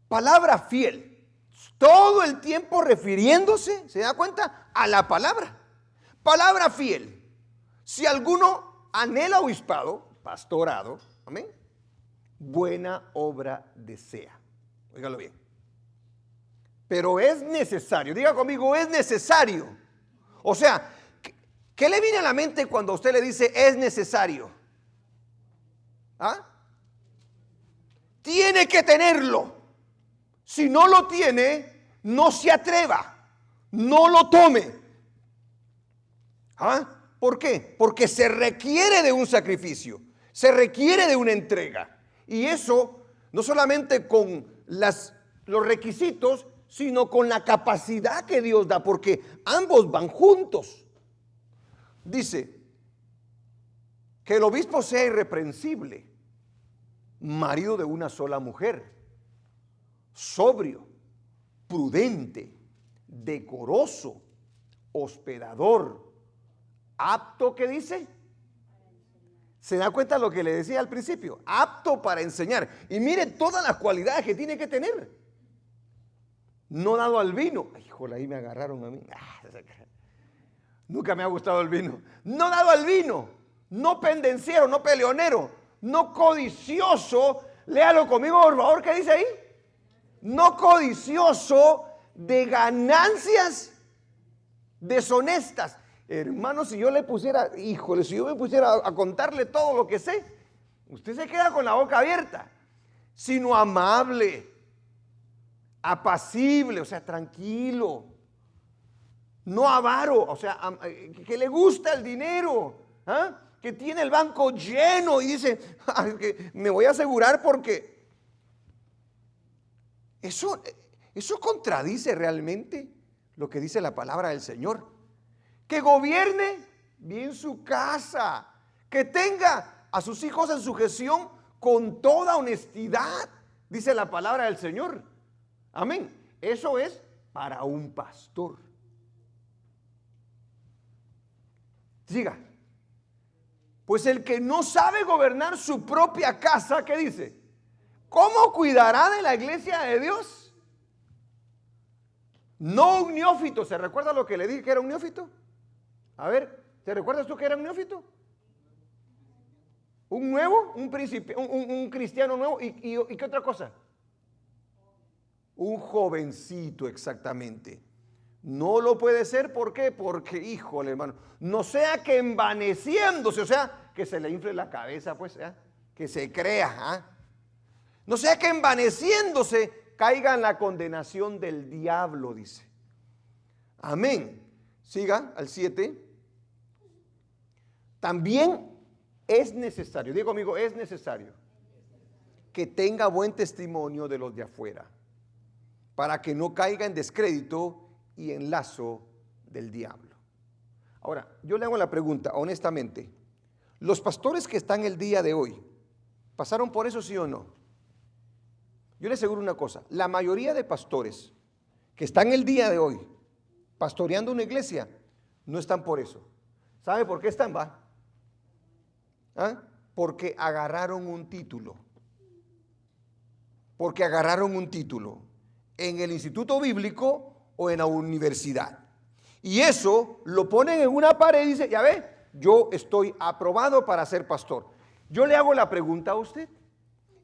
Palabra fiel. Todo el tiempo refiriéndose, ¿se da cuenta? A la palabra. Palabra fiel. Si alguno anhela obispado, pastorado, amén, buena obra desea. Óigalo bien. Pero es necesario, diga conmigo, es necesario. O sea, ¿qué le viene a la mente cuando a usted le dice es necesario? ¿Ah? Tiene que tenerlo. Si no lo tiene, no se atreva, no lo tome. ¿Ah? ¿Por qué? Porque se requiere de un sacrificio, se requiere de una entrega. Y eso no solamente con los requisitos, sino con la capacidad que Dios da, porque ambos van juntos. Dice que el obispo sea irreprensible, marido de una sola mujer, sobrio, prudente, decoroso, hospedador, apto, ¿qué dice? ¿Se da cuenta lo que le decía al principio? Apto para enseñar. Y mire todas las cualidades que tiene que tener. No dado al vino. Ay, híjole, ahí me agarraron a mí. Nunca me ha gustado el vino. No dado al vino. No pendenciero, no peleonero. No codicioso. Léalo conmigo, por favor, ¿qué dice ahí? No codicioso de ganancias deshonestas. Hermano, si yo le pusiera, híjole, si yo me pusiera a contarle todo lo que sé, usted se queda con la boca abierta. Sino amable, apacible, o sea, tranquilo, no avaro, o sea, que le gusta el dinero, ¿ah? Que tiene el banco lleno y dice, que me voy a asegurar porque eso contradice realmente lo que dice la palabra del Señor. Que gobierne bien su casa, que tenga a sus hijos en sujeción con toda honestidad, dice la palabra del Señor. Amén. Eso es para un pastor. Siga. Pues el que no sabe gobernar su propia casa, ¿qué dice? ¿Cómo cuidará de la iglesia de Dios? No un neófito. ¿Se recuerda lo que le dije que era un neófito? A ver, ¿te recuerdas tú que era un neófito? ¿Un nuevo? ¿Un cristiano nuevo? ¿Y qué otra cosa? Un jovencito, exactamente. No lo puede ser, ¿por qué? Porque, híjole, hermano, no sea que envaneciéndose, o sea, que se le infle la cabeza, pues, que se crea, no sea que envaneciéndose caiga en la condenación del diablo, dice. Amén. Siga al 7. También es necesario, digo conmigo, es necesario que tenga buen testimonio de los de afuera, para que no caiga en descrédito y en lazo del diablo. Ahora, yo le hago la pregunta, honestamente, ¿los pastores que están el día de hoy pasaron por eso, sí o no? Yo le aseguro una cosa, la mayoría de pastores que están el día de hoy pastoreando una iglesia no están por eso. ¿Sabe por qué están, va? Porque agarraron un título. Porque agarraron un título en el instituto bíblico o en la universidad. Y eso lo ponen en una pared y dice, ya ve, yo estoy aprobado para ser pastor. Yo le hago la pregunta a usted,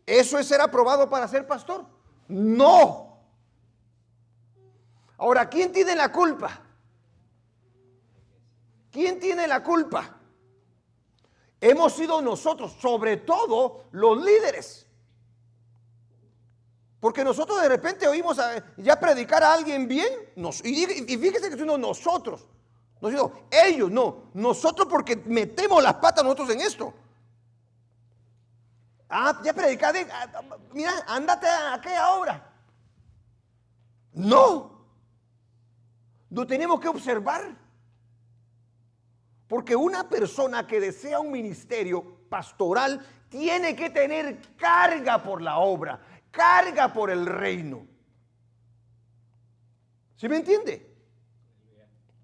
¿eso es ser aprobado para ser pastor? No. Ahora, ¿quién tiene la culpa? ¿Quién tiene la culpa? Hemos sido nosotros, sobre todo los líderes. Porque nosotros de repente oímos ya predicar a alguien bien, y fíjese que son nosotros, no digo ellos, no, nosotros porque metemos las patas nosotros en esto. Ya predicaste, mira, ándate a aquella obra. No tenemos que observar. Porque una persona que desea un ministerio pastoral tiene que tener carga por la obra, carga por el reino. ¿Sí me entiende?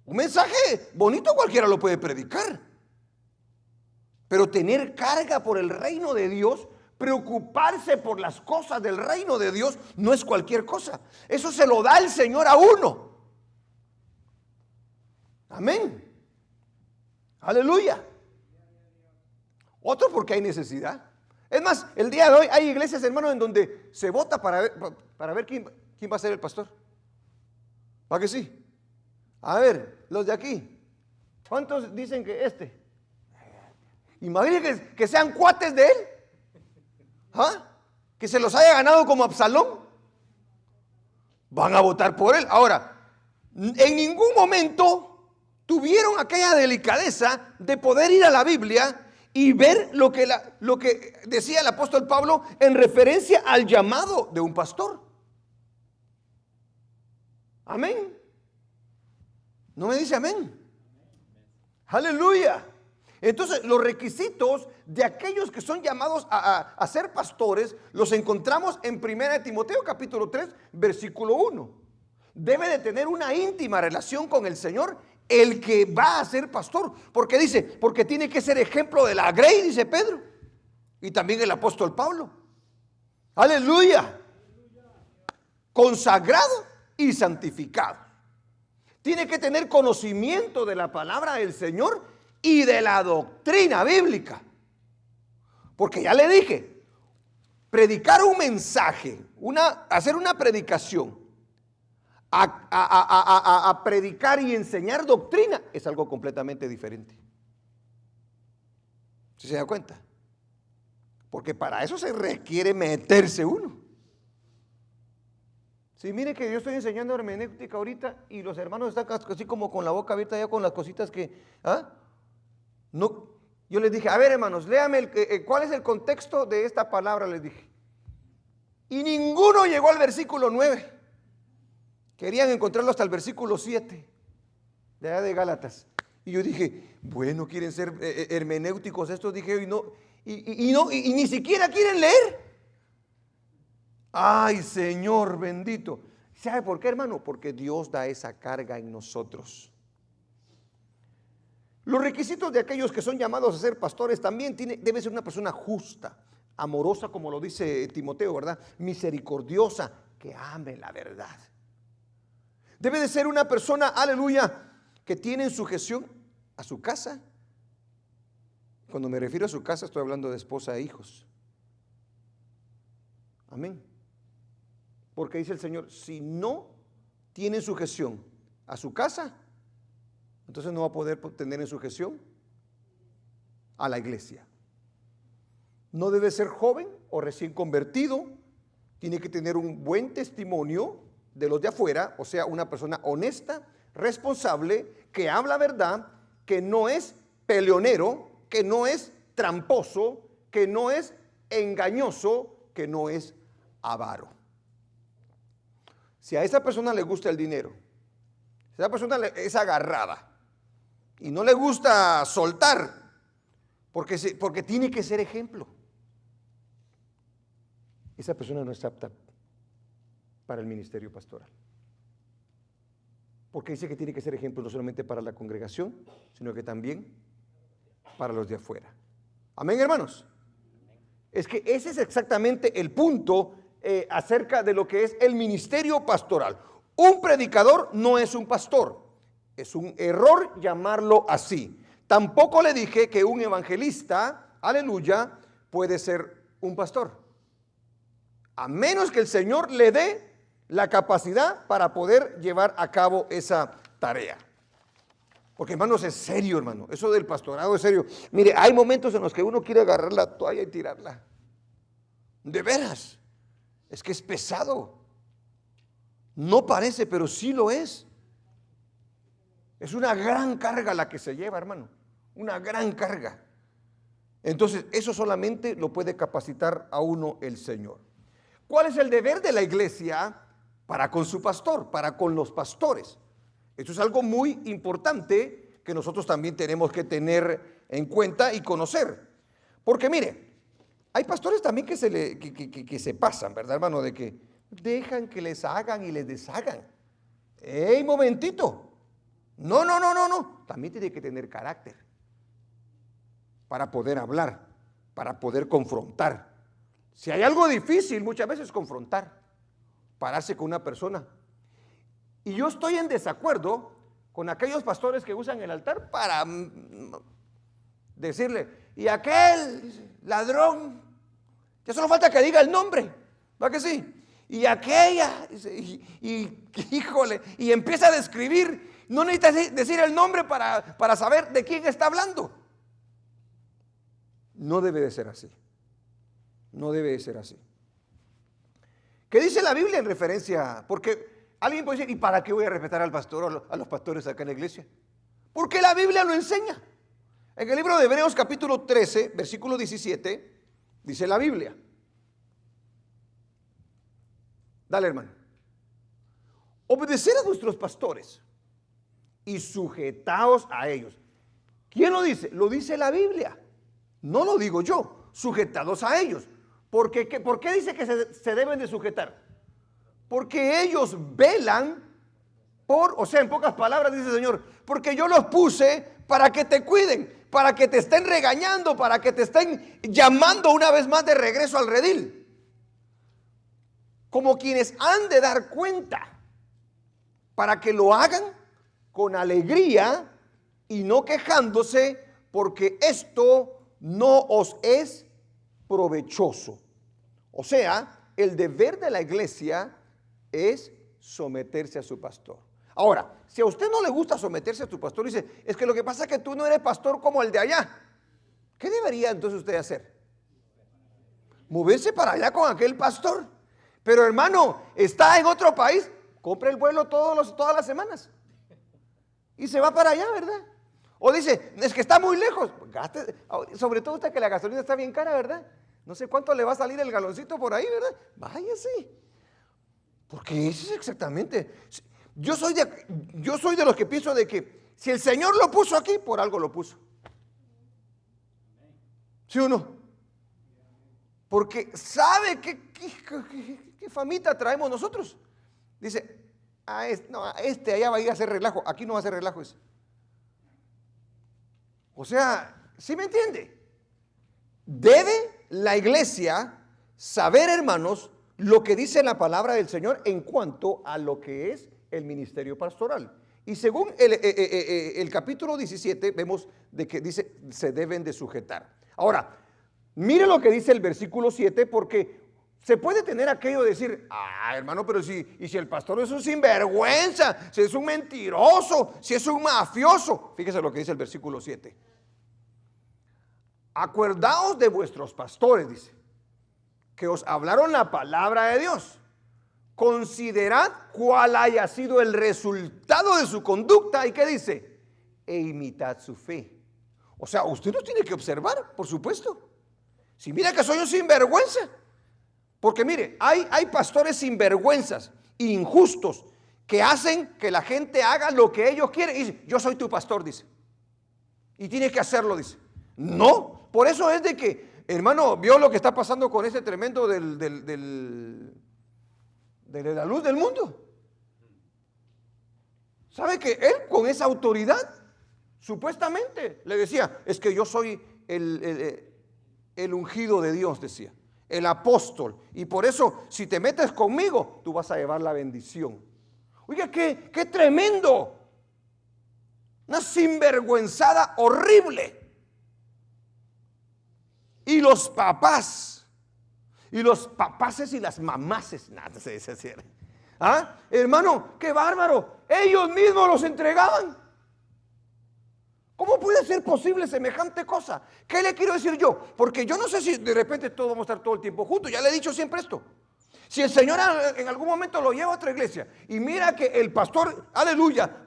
Un mensaje bonito cualquiera lo puede predicar, pero tener carga por el reino de Dios, preocuparse por las cosas del reino de Dios, no es cualquier cosa. Eso se lo da el Señor a uno. Amén. Aleluya. Otro porque hay necesidad. Es más, el día de hoy hay iglesias, hermanos, en donde se vota para ver quién va a ser el pastor. ¿Para que sí? A ver, los de aquí, ¿cuántos dicen que este? Imagínense que sean cuates de él. Que se los haya ganado como Absalón. Van a votar por él. Ahora, en ningún momento tuvieron aquella delicadeza de poder ir a la Biblia y ver lo que decía el apóstol Pablo en referencia al llamado de un pastor. Amén. ¿No me dice amén? Aleluya. Entonces, los requisitos de aquellos que son llamados a ser pastores los encontramos en 1 Timoteo capítulo 3, versículo 1. Debe de tener una íntima relación con el Señor el que va a ser pastor, porque dice, porque tiene que ser ejemplo de la grey, dice Pedro, y también el apóstol Pablo. Aleluya. Consagrado y santificado. Tiene que tener conocimiento de la palabra del Señor y de la doctrina bíblica, porque ya le dije, predicar un mensaje, hacer una predicación, a predicar y enseñar doctrina es algo completamente diferente. ¿Sí se da cuenta? Porque para eso se requiere meterse uno. Sí, mire que yo estoy enseñando hermenéutica ahorita y los hermanos están así como con la boca abierta ya con las cositas que, no, yo les dije, a ver hermanos, léame cuál es el contexto de esta palabra, les dije. Y ninguno llegó al versículo 9. Querían encontrarlo hasta el versículo 7 de allá de Gálatas. Y yo dije, bueno, quieren ser hermenéuticos estos, dije, y ni siquiera quieren leer. Ay, Señor bendito. ¿Sabe por qué, hermano? Porque Dios da esa carga en nosotros. Los requisitos de aquellos que son llamados a ser pastores también debe ser una persona justa, amorosa, como lo dice Timoteo, ¿verdad? Misericordiosa, que ame la verdad. Debe de ser una persona, aleluya, que tiene en sujeción a su casa. Cuando me refiero a su casa, estoy hablando de esposa e hijos. Amén. Porque dice el Señor, si no tiene sujeción a su casa, entonces no va a poder tener en sujeción a la iglesia. No debe ser joven o recién convertido, tiene que tener un buen testimonio de los de afuera, o sea, una persona honesta, responsable, que habla verdad, que no es peleonero, que no es tramposo, que no es engañoso, que no es avaro. Si a esa persona le gusta el dinero, si a esa persona es agarrada y no le gusta soltar, porque tiene que ser ejemplo, esa persona no está apta para el ministerio pastoral. Porque dice que tiene que ser ejemplo no solamente para la congregación, sino que también para los de afuera. Amén, hermanos. Es que ese es exactamente el punto acerca de lo que es el ministerio pastoral. Un predicador no es un pastor. Es un error llamarlo así. Tampoco le dije que un evangelista, aleluya, puede ser un pastor. A menos que el Señor le dé la capacidad para poder llevar a cabo esa tarea. Porque, hermanos, es serio, hermano. Eso del pastorado es serio. Mire, hay momentos en los que uno quiere agarrar la toalla y tirarla. De veras. Es que es pesado. No parece, pero sí lo es. Es una gran carga la que se lleva, hermano. Una gran carga. Entonces, eso solamente lo puede capacitar a uno el Señor. ¿Cuál es el deber de la iglesia para con su pastor, para con los pastores? Esto es algo muy importante que nosotros también tenemos que tener en cuenta y conocer. Porque mire, hay pastores también que se pasan, ¿verdad, hermano? De que dejan que les hagan y les deshagan. ¡Ey, momentito! No. También tiene que tener carácter para poder hablar, para poder confrontar. Si hay algo difícil, muchas veces confrontar, pararse con una persona. Y yo estoy en desacuerdo con aquellos pastores que usan el altar para decirle, y aquel ladrón, ya solo falta que diga el nombre, ¿va que sí? Y aquella, híjole, y empieza a describir, no necesita decir el nombre para saber de quién está hablando. No debe de ser así. No debe de ser así. ¿Qué dice la Biblia en referencia? Porque alguien puede decir, ¿y para qué voy a respetar al pastor o a los pastores acá en la iglesia? Porque la Biblia lo enseña. En el libro de Hebreos capítulo 13, versículo 17, dice la Biblia. Dale, hermano. Obedecer a vuestros pastores y sujetaos a ellos. ¿Quién lo dice? Lo dice la Biblia. No lo digo yo. Sujetados a ellos. ¿Por qué dice que se deben de sujetar? Porque ellos velan o sea, en pocas palabras dice el Señor, porque yo los puse para que te cuiden, para que te estén regañando, para que te estén llamando una vez más de regreso al redil. Como quienes han de dar cuenta, para que lo hagan con alegría y no quejándose, porque esto no os es provechoso. O sea, el deber de la iglesia es someterse a su pastor. Ahora, si a usted no le gusta someterse a su pastor, dice, es que lo que pasa es que tú no eres pastor como el de allá. ¿Qué debería entonces usted hacer? Moverse para allá con aquel pastor. Pero hermano, está en otro país, compra el vuelo todas las semanas y se va para allá, ¿verdad? O dice, es que está muy lejos, gaste, sobre todo usted que la gasolina está bien cara, ¿verdad? No sé cuánto le va a salir el galoncito por ahí, ¿verdad? Váyase. Porque eso es exactamente. Yo soy de los que pienso de que si el Señor lo puso aquí, por algo lo puso. ¿Sí o no? Porque sabe qué famita traemos nosotros. Dice, este allá va a ir a hacer relajo, aquí no va a hacer relajo ese. O sea, ¿sí me entiende? Debe la iglesia saber, hermanos, lo que dice la palabra del Señor en cuanto a lo que es el ministerio pastoral. Y según el capítulo 17, vemos de que dice, se deben de sujetar. Ahora, mire lo que dice el versículo 7, porque se puede tener aquello de decir, hermano, pero si el pastor es un sinvergüenza, si es un mentiroso, si es un mafioso. Fíjese lo que dice el versículo 7. Acordaos de vuestros pastores, dice, que os hablaron la palabra de Dios. Considerad cuál haya sido el resultado de su conducta. ¿Y qué dice? E imitad su fe. O sea, usted no tiene que observar, por supuesto. Si mira que soy un sinvergüenza. Porque mire, hay pastores sinvergüenzas, injustos, que hacen que la gente haga lo que ellos quieren. Y dice, yo soy tu pastor, dice. Y tiene que hacerlo, dice. No, por eso es de que, hermano, vio lo que está pasando con ese tremendo de la luz del mundo. ¿Sabe que él con esa autoridad, supuestamente, le decía, es que yo soy el ungido de Dios, decía, el apóstol, y por eso, si te metes conmigo, tú vas a llevar la bendición. Oiga, qué tremendo, una sinvergüenzada horrible. Y los papás, y los papaces y las mamaces, nada se dice así. Hermano, qué bárbaro, ellos mismos los entregaban. ¿Cómo puede ser posible semejante cosa? ¿Qué le quiero decir yo? Porque yo no sé si de repente todos vamos a estar todo el tiempo juntos. Ya le he dicho siempre esto. Si el Señor en algún momento lo lleva a otra iglesia y mira que el pastor, aleluya,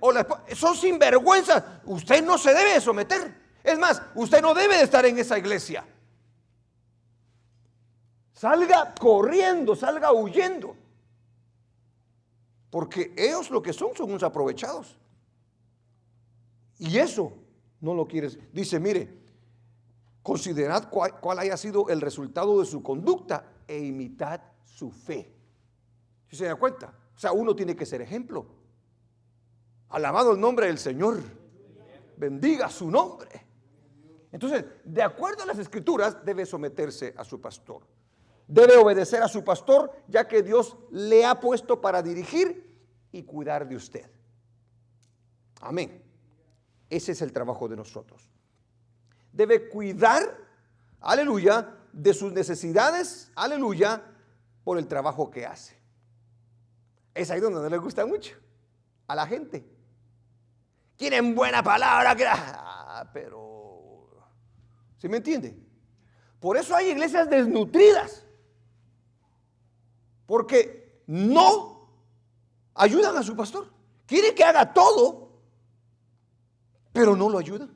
son sinvergüenzas, usted no se debe someter. Es más, usted no debe de estar en esa iglesia. Salga corriendo, salga huyendo. Porque ellos lo que son unos aprovechados. Y eso no lo quieres. Dice, mire, considerad cuál haya sido el resultado de su conducta e imitad su fe. ¿Sí se da cuenta? O sea, uno tiene que ser ejemplo. Alabado el nombre del Señor. Bendiga su nombre. Entonces, de acuerdo a las escrituras, debe someterse a su pastor. Debe obedecer a su pastor, ya que Dios le ha puesto para dirigir y cuidar de usted. Amén. Ese es el trabajo de nosotros. Debe cuidar, aleluya, de sus necesidades, aleluya, por el trabajo que hace. Es ahí donde no le gusta mucho a la gente. Quieren buena palabra, pero ¿sí me entiende? Por eso hay iglesias desnutridas, porque no ayudan a su pastor. Quiere que haga todo, pero no lo ayudan,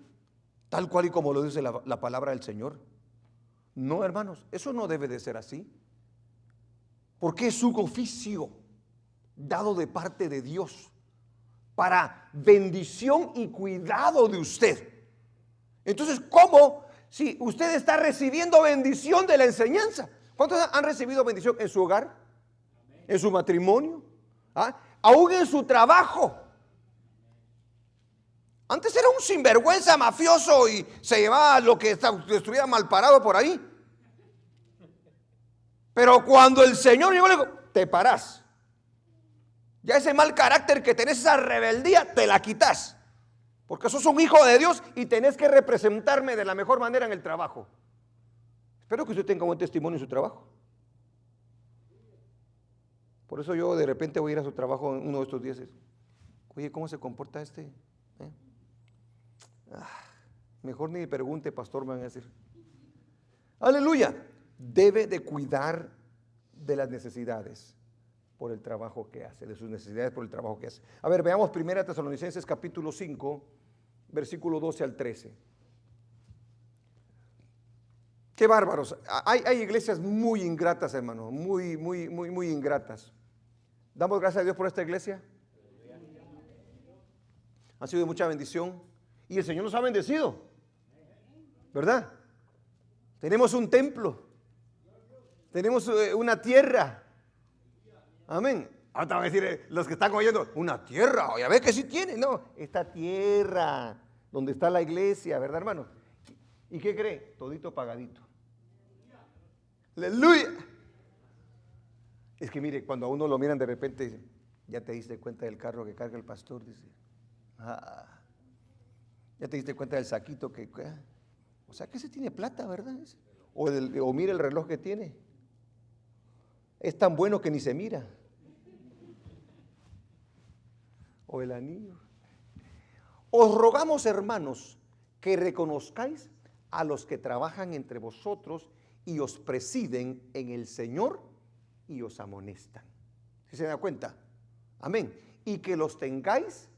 tal cual y como lo dice la palabra del Señor. No, hermanos, eso no debe de ser así, porque es un oficio dado de parte de Dios para bendición y cuidado de usted. Entonces, ¿cómo? Si usted está recibiendo bendición de la enseñanza. ¿Cuántos han recibido bendición en su hogar? ¿En su matrimonio? Aún en su trabajo. Antes era un sinvergüenza mafioso y se llevaba lo que estuviera mal parado por ahí. Pero cuando el Señor llegó, le dijo, te parás. Ya ese mal carácter que tenés, esa rebeldía, te la quitas. Porque sos un hijo de Dios y tenés que representarme de la mejor manera en el trabajo. Espero que usted tenga buen testimonio en su trabajo. Por eso yo de repente voy a ir a su trabajo uno de estos días. Oye, ¿cómo se comporta este? Mejor ni pregunte, pastor, me van a decir. Aleluya. Debe de cuidar de las necesidades por el trabajo que hace, de sus necesidades por el trabajo que hace. A ver, veamos 1 Tesalonicenses capítulo 5, versículo 12 al 13. Qué bárbaros. Hay iglesias muy ingratas, hermano, muy ingratas. Damos gracias a Dios por esta iglesia. Ha sido de mucha bendición. Y el Señor nos ha bendecido, ¿verdad? Tenemos un templo. Tenemos una tierra. Amén. Ahora van a decir los que están oyendo, una tierra, ya ves que sí tiene. No, esta tierra donde está la iglesia, ¿verdad, hermano? ¿Y qué cree? Todito pagadito. Aleluya. Es que mire, cuando a uno lo miran de repente, ya te diste cuenta del carro que carga el pastor, dice. Ya te diste cuenta del saquito que, o sea que ese tiene plata, ¿verdad? O mira el reloj que tiene. Es tan bueno que ni se mira. O el anillo. Os rogamos, hermanos, que reconozcáis a los que trabajan entre vosotros y os presiden en el Señor y os amonestan. ¿Sí se da cuenta? Amén. Y que los tengáis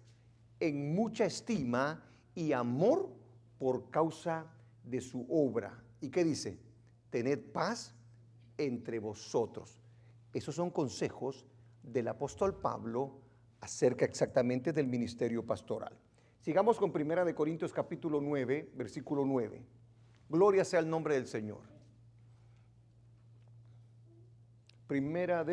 en mucha estima y amor por causa de su obra. ¿Y qué dice? Tened paz entre vosotros. Esos son consejos del apóstol Pablo acerca exactamente del ministerio pastoral. Sigamos con 1 Corintios capítulo 9, versículo 9. Gloria sea el nombre del Señor. 1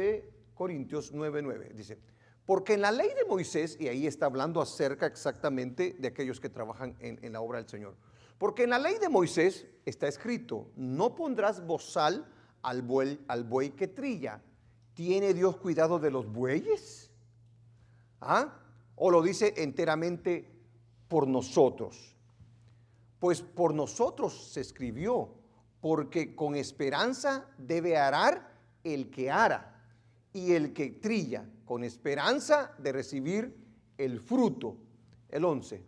Corintios 9:9 dice: porque en la ley de Moisés, y ahí está hablando acerca exactamente de aquellos que trabajan en la obra del Señor, porque en la ley de Moisés está escrito: no pondrás bozal al buey que trilla. ¿Tiene Dios cuidado de los bueyes? ¿O lo dice enteramente por nosotros? Pues por nosotros se escribió, porque con esperanza debe arar el que ara, y el que trilla con esperanza de recibir el fruto. El 11.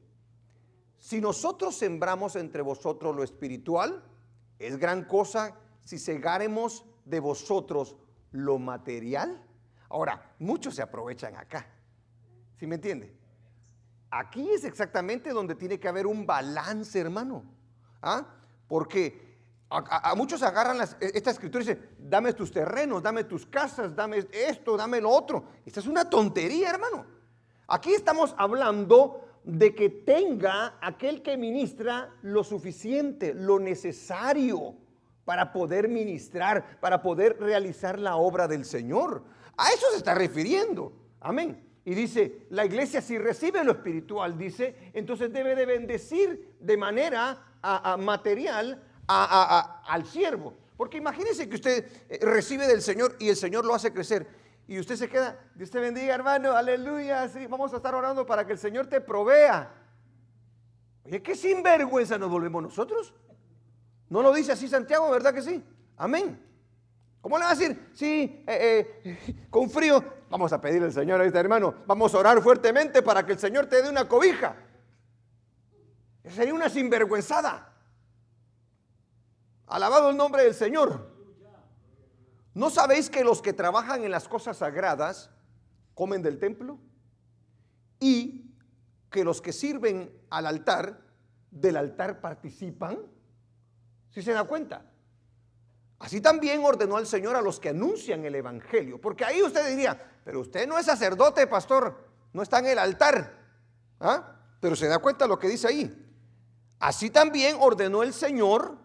Si nosotros sembramos entre vosotros lo espiritual, es gran cosa si segáremos de vosotros lo material. Ahora, muchos se aprovechan acá. ¿Sí me entiende? Aquí es exactamente donde tiene que haber un balance, hermano. Porque a muchos agarran esta escritura y dicen: dame tus terrenos, dame tus casas, dame esto, dame lo otro. Esta es una tontería, hermano. Aquí estamos hablando de que tenga aquel que ministra lo suficiente, lo necesario para poder ministrar, para poder realizar la obra del Señor. A eso se está refiriendo. Amén. Y dice, la iglesia si recibe lo espiritual, dice, entonces debe de bendecir de manera material al siervo. Porque imagínese que usted recibe del Señor y el Señor lo hace crecer, y usted se queda: Dios te bendiga, hermano, aleluya, sí, vamos a estar orando para que el Señor te provea. Oye, qué sinvergüenza nos volvemos nosotros. ¿No lo dice así Santiago, verdad que sí? Amén. ¿Cómo le va a decir? Sí, con frío, vamos a pedirle al Señor, hermano, vamos a orar fuertemente para que el Señor te dé una cobija. Esa sería una sinvergüenzada. Alabado el nombre del Señor. ¿No sabéis que los que trabajan en las cosas sagradas comen del templo? Y que los que sirven al altar, del altar participan. ¿Sí se da cuenta? Así también ordenó el Señor a los que anuncian el evangelio. Porque ahí usted diría: pero usted no es sacerdote, pastor, no está en el altar. Pero se da cuenta lo que dice ahí. Así también ordenó el Señor,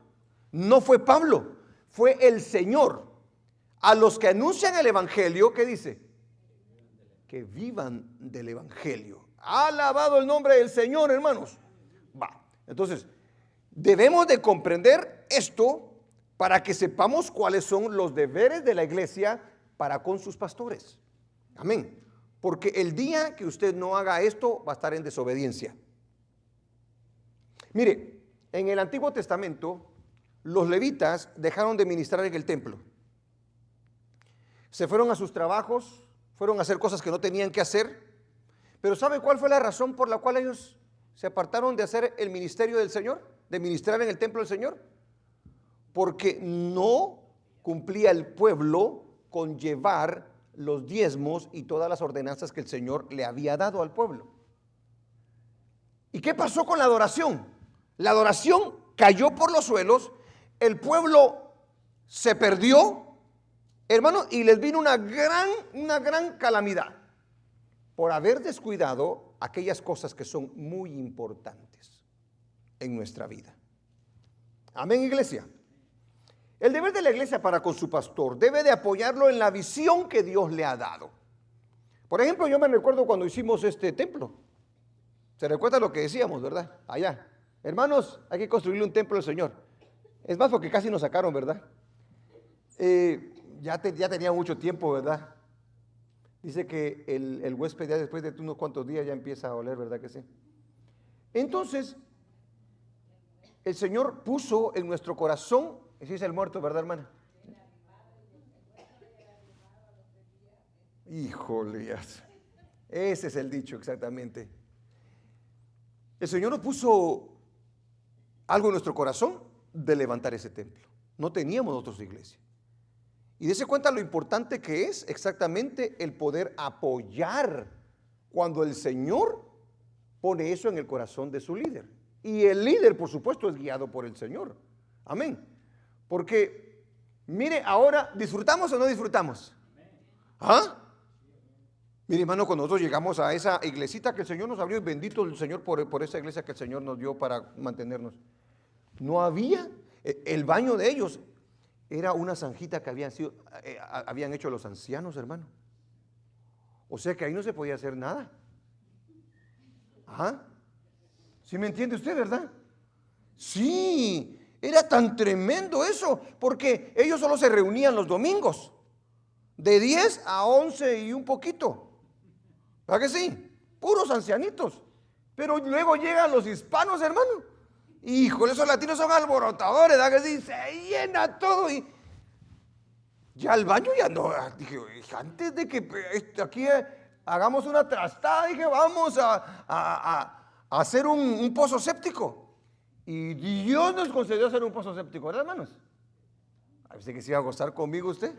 no fue Pablo, fue el Señor, a los que anuncian el evangelio. ¿Qué dice? Que vivan del evangelio. Alabado el nombre del Señor, hermanos. Entonces, debemos de comprender esto para que sepamos cuáles son los deberes de la iglesia para con sus pastores. Amén. Porque el día que usted no haga esto, va a estar en desobediencia. Mire, en el Antiguo Testamento, los levitas dejaron de ministrar en el templo. Se fueron a sus trabajos, fueron a hacer cosas que no tenían que hacer. Pero ¿sabe cuál fue la razón por la cual ellos se apartaron de hacer el ministerio del Señor, de ministrar en el templo del Señor? Porque no cumplía el pueblo con llevar los diezmos y todas las ordenanzas que el Señor le había dado al pueblo. ¿Y qué pasó con la adoración? La adoración cayó por los suelos, el pueblo se perdió, hermano, y les vino una gran calamidad por haber descuidado aquellas cosas que son muy importantes en nuestra vida. Amén, iglesia. El deber de la iglesia para con su pastor debe de apoyarlo en la visión que Dios le ha dado. Por ejemplo, yo me recuerdo cuando hicimos este templo. Se recuerda lo que decíamos, ¿verdad? Allá. Hermanos, hay que construirle un templo al Señor. Es más, porque casi nos sacaron, ¿verdad? Ya tenía mucho tiempo, ¿verdad? Dice que el huésped ya después de unos cuantos días ya empieza a oler, ¿verdad que sí? Entonces, el Señor puso en nuestro corazón, ese es el muerto, ¿verdad, hermana? Híjole, ese es el dicho exactamente. El Señor nos puso algo en nuestro corazón de levantar ese templo. No teníamos nosotros iglesia. Y dése cuenta lo importante que es exactamente el poder apoyar cuando el Señor pone eso en el corazón de su líder. Y el líder, por supuesto, es guiado por el Señor. Amén. Porque, mire, ahora, ¿disfrutamos o no disfrutamos? ¿Ah? Mire, hermano, cuando nosotros llegamos a esa iglesita que el Señor nos abrió, y bendito el Señor por esa iglesia que el Señor nos dio para mantenernos. No había, el baño de ellos era una zanjita que habían hecho los ancianos, hermano. O sea que ahí no se podía hacer nada. ¿Ah? ¿Sí me entiende usted, verdad? Sí, era tan tremendo eso, porque ellos solo se reunían los domingos, de 10 a 11 y un poquito. ¿Verdad que sí? Puros ancianitos. Pero luego llegan los hispanos, hermano. Híjole, esos latinos son alborotadores, ¿verdad que sí? Se llena todo y ya el baño ya no. Dije, antes de que aquí hagamos una trastada, dije, vamos a hacer un pozo séptico. Y Dios nos concedió hacer un pozo séptico, ¿verdad, hermanos? A ver que se iba a gozar conmigo usted.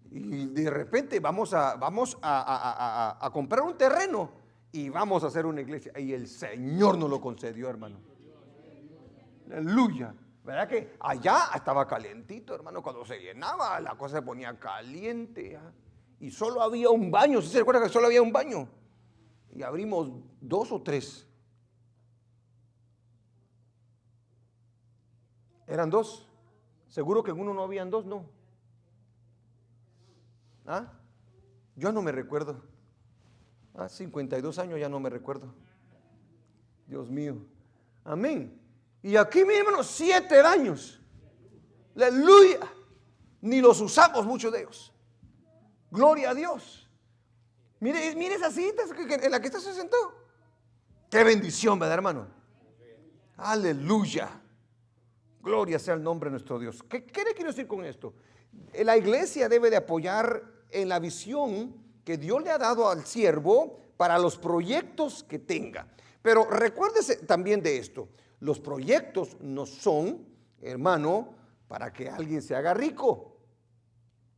Y de repente vamos a comprar un terreno y vamos a hacer una iglesia. Y el Señor nos lo concedió, hermano. Aleluya. ¿Verdad que allá estaba calientito, hermano? Cuando se llenaba, la cosa se ponía caliente. ¿Ah? Y solo había un baño. ¿Sí se recuerda que solo había un baño? Y abrimos 2 o 3. ¿Eran 2? ¿Seguro que en uno no habían 2? No. ¿Ah? Yo no me recuerdo. 52 años ya no me recuerdo. Dios mío. Amén. Y aquí, mi hermano, 7 baños. Aleluya. Ni los usamos muchos de ellos. Gloria a Dios. Mire esa cita en la que está sentado. Qué bendición, ¿verdad, hermano? Aleluya. Gloria sea el nombre de nuestro Dios. ¿Qué le quiero decir con esto? La iglesia debe de apoyar en la visión que Dios le ha dado al siervo para los proyectos que tenga. Pero recuérdese también de esto. Los proyectos no son, hermano, para que alguien se haga rico,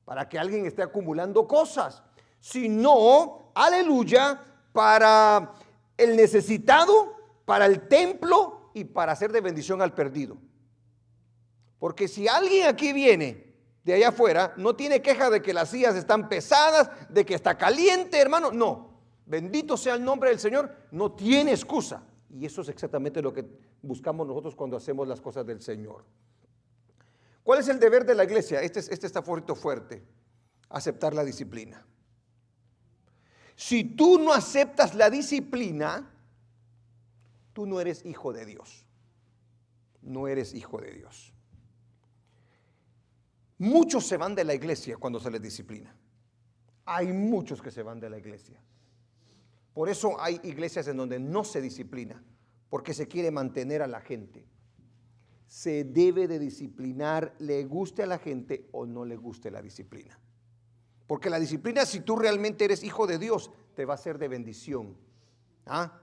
para que alguien esté acumulando cosas, sino, aleluya, para el necesitado, para el templo y para hacer de bendición al perdido. Porque si alguien aquí viene de allá afuera, no tiene queja de que las sillas están pesadas, de que está caliente, hermano, no. Bendito sea el nombre del Señor, no tiene excusa. Y eso es exactamente lo que buscamos nosotros cuando hacemos las cosas del Señor. ¿Cuál es el deber de la iglesia? Este está fuerte. Aceptar la disciplina. Si tú no aceptas la disciplina, tú no eres hijo de Dios. No eres hijo de Dios. Muchos se van de la iglesia cuando se les disciplina. Hay muchos que se van de la iglesia. Por eso hay iglesias en donde no se disciplina, porque se quiere mantener a la gente. Se debe de disciplinar, le guste a la gente o no le guste la disciplina. Porque la disciplina, si tú realmente eres hijo de Dios, te va a ser de bendición. ¿Ah?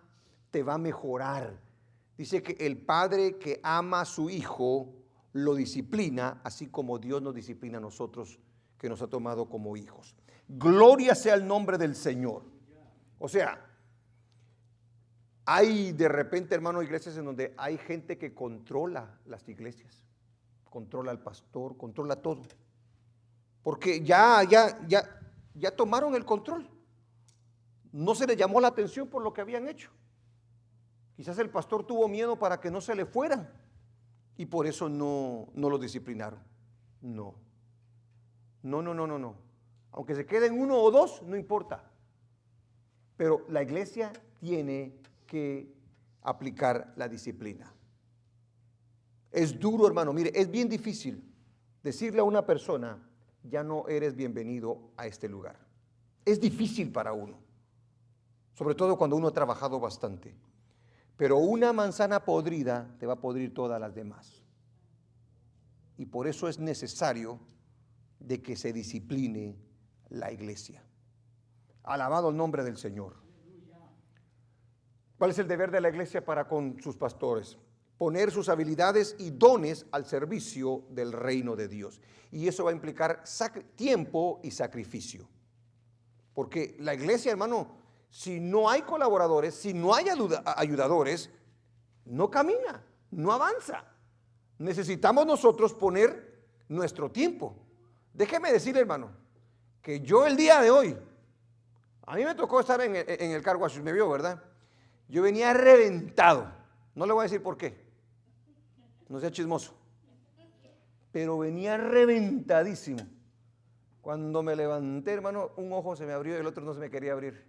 Te va a mejorar. Dice que el padre que ama a su hijo lo disciplina, así como Dios nos disciplina a nosotros que nos ha tomado como hijos. Gloria sea el nombre del Señor. O sea, hay de repente, hermano, iglesias en donde hay gente que controla las iglesias, controla al pastor, controla todo. Porque ya tomaron el control. No se les llamó la atención por lo que habían hecho. Quizás el pastor tuvo miedo para que no se le fueran y por eso no lo disciplinaron. No. Aunque se queden uno o dos, no importa. Pero la iglesia tiene que aplicar la disciplina. Es duro, hermano. Mire, es bien difícil decirle a una persona: ya no eres bienvenido a este lugar. Es difícil para uno, sobre todo cuando uno ha trabajado bastante. Pero una manzana podrida te va a podrir todas las demás. Y por eso es necesario de que se discipline la iglesia. Alabado el nombre del Señor. ¿Cuál es el deber de la iglesia para con sus pastores? Poner sus habilidades y dones al servicio del reino de Dios. Y eso va a implicar tiempo y sacrificio. Porque la iglesia, hermano, si no hay colaboradores, si no hay ayudadores, no camina, no avanza. Necesitamos nosotros poner nuestro tiempo. Déjeme decirle, hermano, que yo el día de hoy, a mí me tocó estar en el car wash, me vio, ¿verdad? Yo venía reventado. No le voy a decir por qué, no sea chismoso, pero venía reventadísimo. Cuando me levanté, hermano, un ojo se me abrió y el otro no se me quería abrir.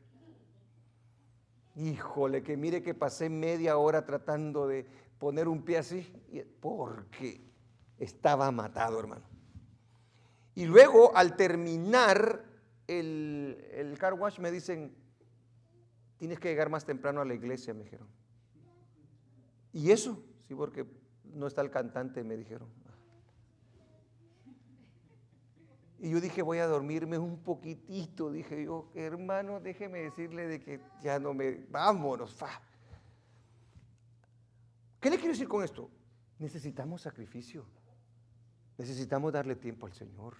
Híjole, que mire que pasé media hora tratando de poner un pie así, porque estaba matado, hermano. Y luego, al terminar el car wash, me dicen: tienes que llegar más temprano a la iglesia, me dijeron. ¿Y eso? Sí, porque no está el cantante, me dijeron. Y yo dije: voy a dormirme un poquitito. Dije yo: hermano, déjeme decirle de que ya no me... Vámonos. ¿Qué le quiero decir con esto? Necesitamos sacrificio. Necesitamos darle tiempo al Señor.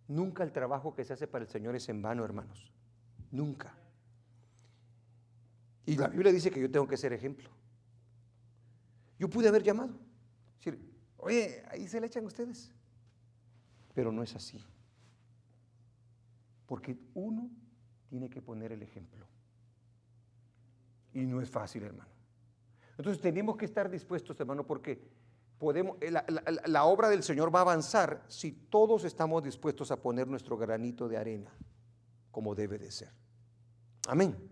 Nunca el trabajo que se hace para el Señor es en vano, hermanos. Nunca. Y la Biblia dice que yo tengo que ser ejemplo. Yo pude haber llamado, decir: oye, ahí se le echan ustedes. Pero no es así. Porque uno tiene que poner el ejemplo. Y no es fácil, hermano. Entonces tenemos que estar dispuestos, hermano, porque la obra del Señor va a avanzar si todos estamos dispuestos a poner nuestro granito de arena, como debe de ser. Amén.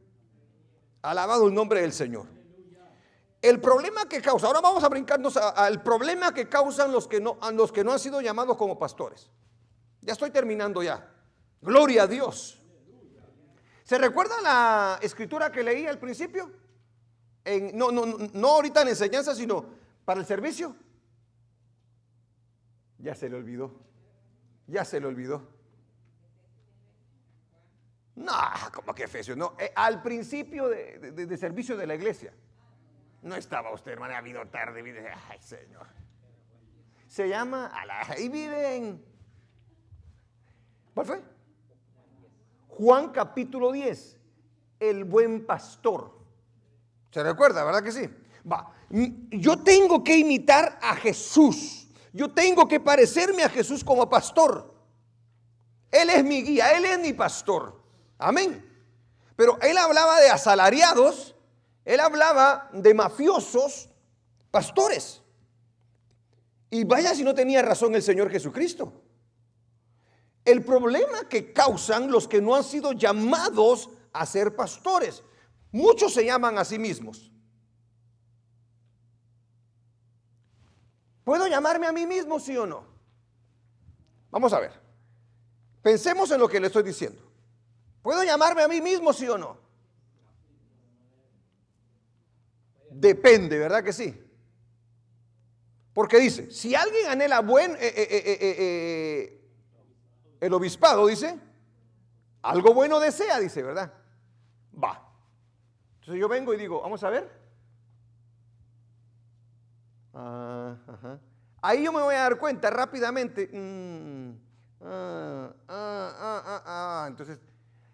Alabado el nombre del Señor. El problema que causa, ahora vamos a brincarnos al problema que causan los que no han sido llamados como pastores. Ya estoy terminando ya. Gloria a Dios. ¿Se recuerda la escritura que leí al principio? No ahorita en enseñanza, sino para el servicio. Ya se le olvidó. No, como que Efesios, no. Al principio de servicio de la iglesia. No estaba usted, hermano, ha habido tarde. Ay, Señor. Se llama, ahí viven. ¿Cuál fue? Juan capítulo 10. El buen pastor. ¿Se recuerda, verdad que sí? Yo tengo que imitar a Jesús. Yo tengo que parecerme a Jesús como pastor. Él es mi guía, Él es mi pastor. Amén. Pero Él hablaba de asalariados. Él hablaba de mafiosos, pastores. Y vaya si no tenía razón el Señor Jesucristo. El problema que causan los que no han sido llamados a ser pastores. Muchos se llaman a sí mismos. ¿Puedo llamarme a mí mismo, sí o no? Vamos a ver. Pensemos en lo que le estoy diciendo. ¿Puedo llamarme a mí mismo, sí o no? Depende, ¿verdad que sí? Porque dice, si alguien anhela el obispado, dice, algo bueno desea, dice, ¿verdad? Entonces yo vengo y digo, vamos a ver. Ahí yo me voy a dar cuenta rápidamente. Entonces,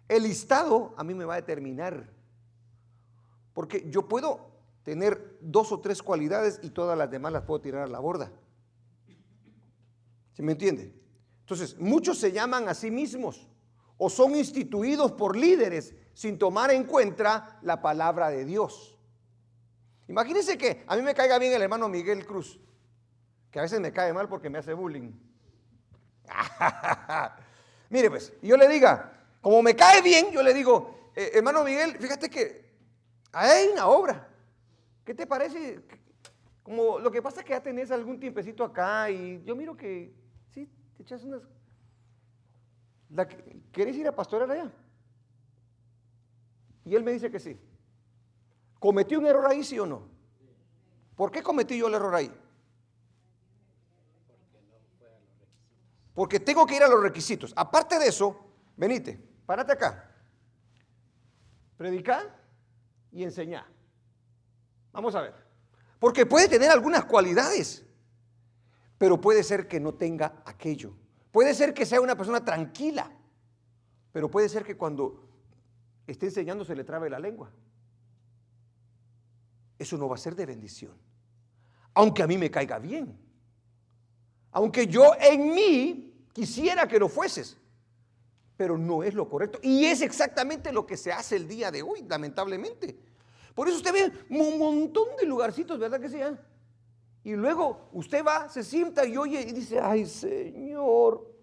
el listado a mí me va a determinar. Porque yo puedo tener 2 o 3 cualidades y todas las demás las puedo tirar a la borda. ¿Sí me entiende? Entonces, muchos se llaman a sí mismos o son instituidos por líderes sin tomar en cuenta la palabra de Dios. Imagínense que a mí me caiga bien el hermano Miguel Cruz, que a veces me cae mal porque me hace bullying. Mire pues, y yo le diga, como me cae bien, yo le digo, hermano Miguel, fíjate que hay una obra, ¿qué te parece? Como lo que pasa es que ya tenés algún tiempecito acá y yo miro que sí, te echas unas... ¿Querés ir a pastorear allá? Y él me dice que sí. ¿Cometí un error ahí, sí o no? ¿Por qué cometí yo el error ahí? Porque tengo que ir a los requisitos. Aparte de eso, venite, párate acá. Predica y enseñá. Vamos a ver. Porque puede tener algunas cualidades, pero puede ser que no tenga aquello. Puede ser que sea una persona tranquila, pero puede ser que cuando esté enseñando se le trabe la lengua. Eso no va a ser de bendición. Aunque a mí me caiga bien. Aunque yo en mí quisiera que lo fueses. Pero no es lo correcto. Y es exactamente lo que se hace el día de hoy, lamentablemente. Por eso usted ve un montón de lugarcitos, ¿verdad que sí? Y luego usted va, se sienta y oye y dice, ay Señor.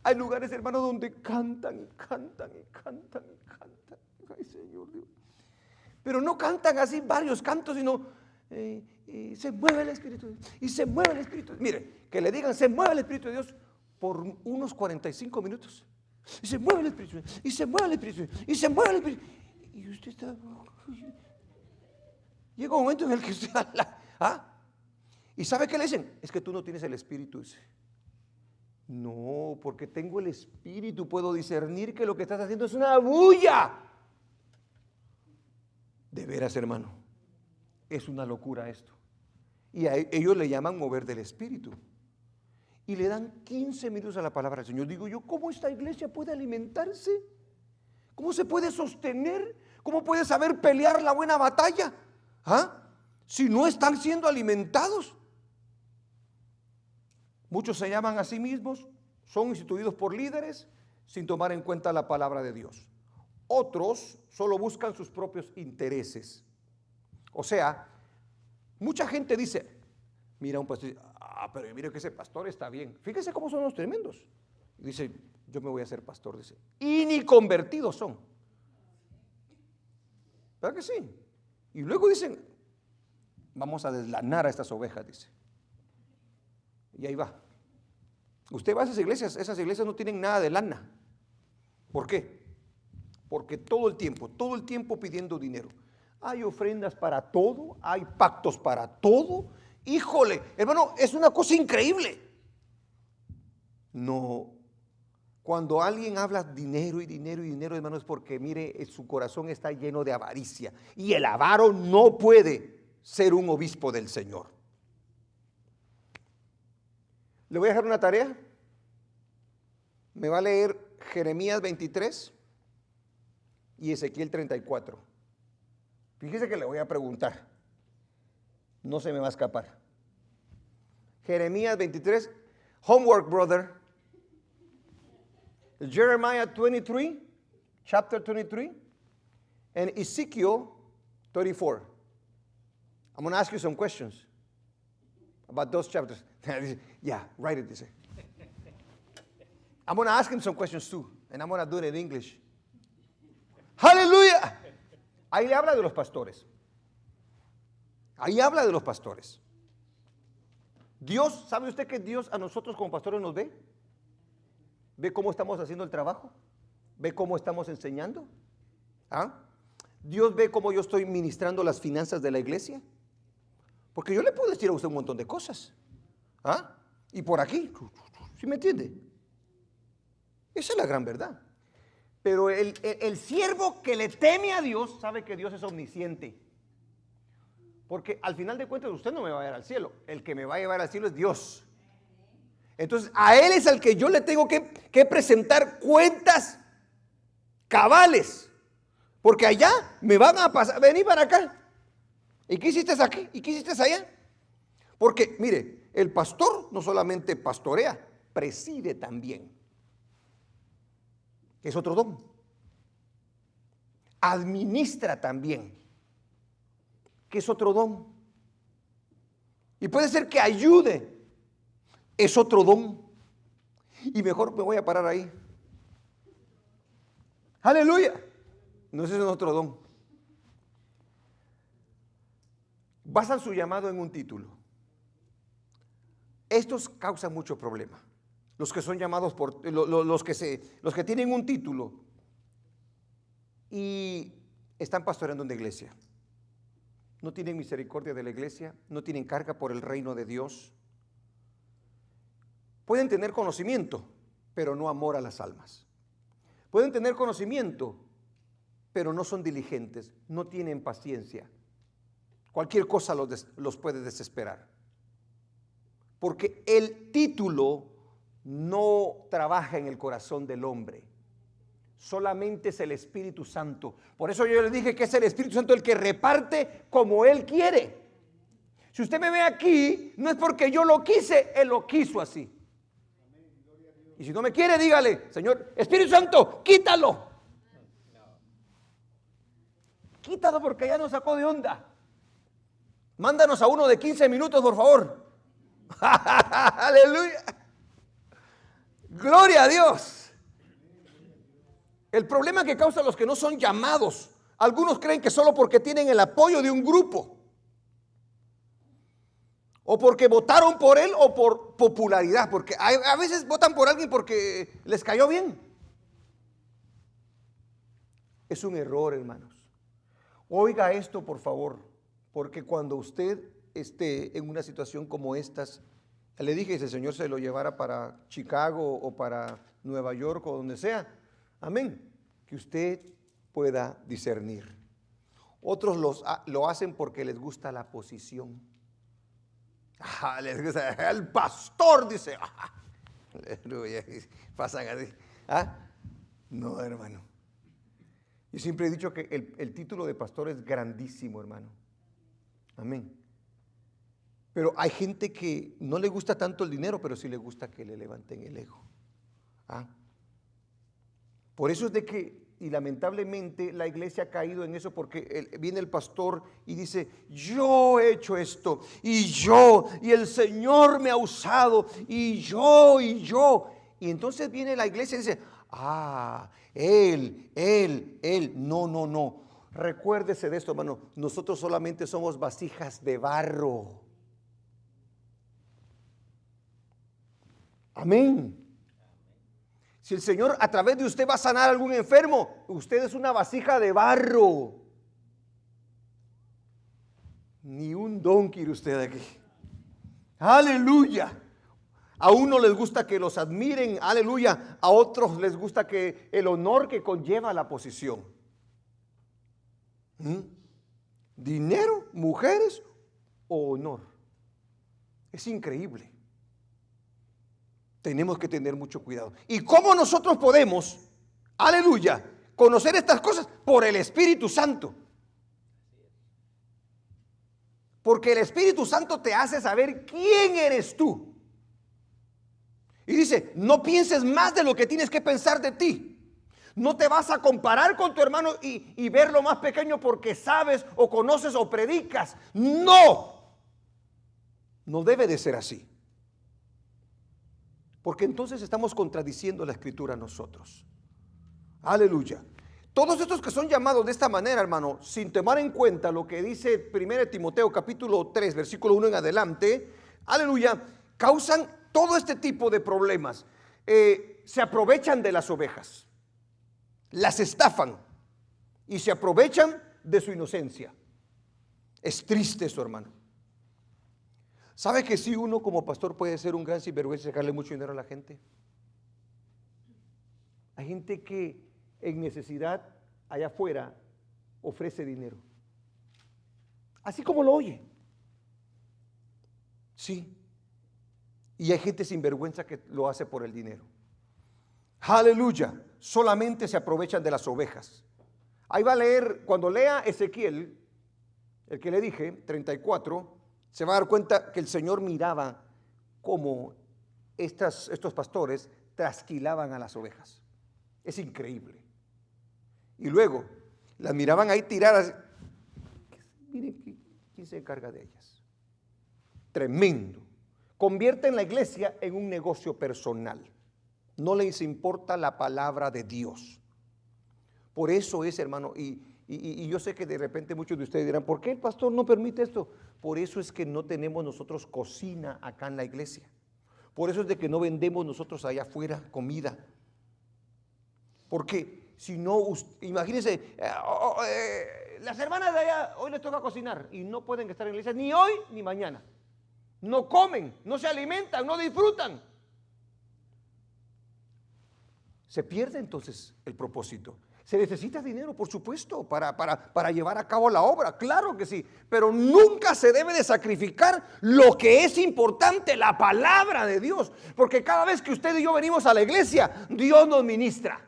Hay lugares, hermanos, donde cantan y cantan y cantan y cantan. Ay Señor Dios. Pero no cantan así varios cantos, sino se mueve el Espíritu de Dios. Y se mueve el Espíritu de Dios. Mire, que le digan, se mueve el Espíritu de Dios por unos 45 minutos. Y se mueve el Espíritu de Dios. Y se mueve el Espíritu de Dios. Y se mueve el Espíritu. Y usted está... Llega un momento en el que usted habla. ¿Y sabe qué le dicen? Es que tú no tienes el Espíritu. Dice. No, porque tengo el Espíritu, puedo discernir que lo que estás haciendo es una bulla. De veras, hermano, es una locura esto. Y a ellos le llaman mover del Espíritu. Y le dan 15 minutos a la palabra del Señor. Digo yo, ¿cómo esta iglesia puede alimentarse? ¿Cómo se puede sostener? ¿Cómo puede saber pelear la buena batalla? Si no están siendo alimentados. Muchos se llaman a sí mismos, son instituidos por líderes sin tomar en cuenta la palabra de Dios. Otros solo buscan sus propios intereses. O sea, mucha gente dice, mira un pastor, pero mire que ese pastor está bien. Fíjese cómo son los tremendos. Dice, yo me voy a hacer pastor, dice. Y ni convertidos son. ¿Verdad que sí? Y luego dicen, vamos a deslanar a estas ovejas, dice. Y ahí va. Usted va a esas iglesias no tienen nada de lana. ¿Por qué? Porque todo el tiempo pidiendo dinero. Hay ofrendas para todo, hay pactos para todo. Híjole, hermano, es una cosa increíble. No, cuando alguien habla dinero y dinero y dinero, hermano, es porque mire, su corazón está lleno de avaricia. Y el avaro no puede ser un obispo del Señor. Le voy a dejar una tarea. Me va a leer Jeremías 23 y Ezequiel 34. Fíjese que le voy a preguntar. No se me va a escapar. Jeremías 23. Homework, brother. Jeremiah 23, chapter 23, and Ezekiel 34. I'm going to ask you some questions about those chapters. Yeah, write it, dice. I'm going to ask him some questions too, and I'm going to do it in English. Aleluya. Ahí le habla de los pastores. Ahí habla de los pastores. Dios, ¿sabe usted que Dios a nosotros como pastores nos ve? ¿Ve cómo estamos haciendo el trabajo? ¿Ve cómo estamos enseñando? Dios ve cómo yo estoy ministrando las finanzas de la iglesia. Porque yo le puedo decir a usted un montón de cosas. Y por aquí, ¿sí me entiende? Esa es la gran verdad. Pero el siervo que le teme a Dios sabe que Dios es omnisciente. Porque al final de cuentas usted no me va a llevar al cielo. El que me va a llevar al cielo es Dios. Entonces a Él es al que yo le tengo que presentar cuentas cabales. Porque allá me van a pasar, vení para acá. ¿Y qué hiciste aquí? ¿Y qué hiciste allá? Porque mire, el pastor no solamente pastorea, preside también. Es otro don. Administra también, que es otro don. Y puede ser que ayude, es otro don. Y mejor me voy a parar ahí. Aleluya. No, ese es otro don. Basan su llamado en un título. Estos causan mucho problema. Los que son llamados por los que tienen un título y están pastoreando una iglesia. No tienen misericordia de la iglesia, no tienen carga por el reino de Dios. Pueden tener conocimiento, pero no amor a las almas. Pueden tener conocimiento, pero no son diligentes, no tienen paciencia. Cualquier cosa los puede desesperar. Porque el título no trabaja en el corazón del hombre. Solamente es el Espíritu Santo. Por eso yo le dije que es el Espíritu Santo el que reparte como Él quiere. Si usted me ve aquí, no es porque yo lo quise, Él lo quiso así. Y si no me quiere, dígale, Señor, Espíritu Santo, quítalo. Quítalo porque ya nos sacó de onda. Mándanos a uno de 15 minutos, por favor. Aleluya. Gloria a Dios. El problema que causa los que no son llamados, algunos creen que solo porque tienen el apoyo de un grupo, o porque votaron por él, o por popularidad, porque a veces votan por alguien porque les cayó bien. Es un error, hermanos. Oiga esto, por favor, porque cuando usted esté en una situación como estas, le dije, si el Señor se lo llevara para Chicago o para Nueva York o donde sea, amén, que usted pueda discernir. Otros lo hacen porque les gusta la posición. Les gusta, el pastor dice, aleluya, pasan así. No, hermano. Yo siempre he dicho que el título de pastor es grandísimo, hermano. Amén. Pero hay gente que no le gusta tanto el dinero, pero sí le gusta que le levanten el ego. Por eso es de que, y lamentablemente la iglesia ha caído en eso, porque viene el pastor y dice, yo he hecho esto, y el Señor me ha usado, y yo. Y entonces viene la iglesia y dice, él. No. Recuérdese de esto, hermano. Nosotros solamente somos vasijas de barro. Amén. Si el Señor a través de usted va a sanar a algún enfermo, usted es una vasija de barro. Ni un don quiere usted aquí. Aleluya. A uno les gusta que los admiren, aleluya. A otros les gusta que el honor que conlleva la posición. Dinero, mujeres o honor. Es increíble. Tenemos que tener mucho cuidado. ¿Y cómo nosotros podemos, aleluya, conocer estas cosas? Por el Espíritu Santo. Porque el Espíritu Santo te hace saber quién eres tú. Y dice, no pienses más de lo que tienes que pensar de ti. No te vas a comparar con tu hermano y verlo más pequeño porque sabes o conoces o predicas. No debe de ser así. Porque entonces estamos contradiciendo la Escritura nosotros. Aleluya. Todos estos que son llamados de esta manera, hermano, sin tomar en cuenta lo que dice 1 Timoteo capítulo 3, versículo 1 en adelante, aleluya, causan todo este tipo de problemas. Se aprovechan de las ovejas, las estafan y se aprovechan de su inocencia. Es triste eso, hermano. ¿Sabe que si uno como pastor puede ser un gran sinvergüenza y sacarle mucho dinero a la gente? Hay gente que en necesidad allá afuera ofrece dinero. Así como lo oye. Sí. Y hay gente sinvergüenza que lo hace por el dinero. Aleluya. Solamente se aprovechan de las ovejas. Ahí va a leer, cuando lea Ezequiel, el que le dije, 34, se va a dar cuenta que el Señor miraba cómo estos pastores trasquilaban a las ovejas. Es increíble. Y luego las miraban ahí tiradas. Miren quién se encarga de ellas. Tremendo. Convierten la iglesia en un negocio personal. No les importa la palabra de Dios. Por eso es, hermano, y yo sé que de repente muchos de ustedes dirán, ¿por qué el pastor no permite esto? Por eso es que no tenemos nosotros cocina acá en la iglesia. Por eso es de que no vendemos nosotros allá afuera comida. Porque si no, imagínense, las hermanas de allá hoy les toca cocinar y no pueden estar en la iglesia ni hoy ni mañana. No comen, no se alimentan, no disfrutan. Se pierde entonces el propósito. Se necesita dinero, por supuesto, para llevar a cabo la obra, claro que sí, pero nunca se debe de sacrificar lo que es importante, la palabra de Dios, porque cada vez que usted y yo venimos a la iglesia, Dios nos ministra.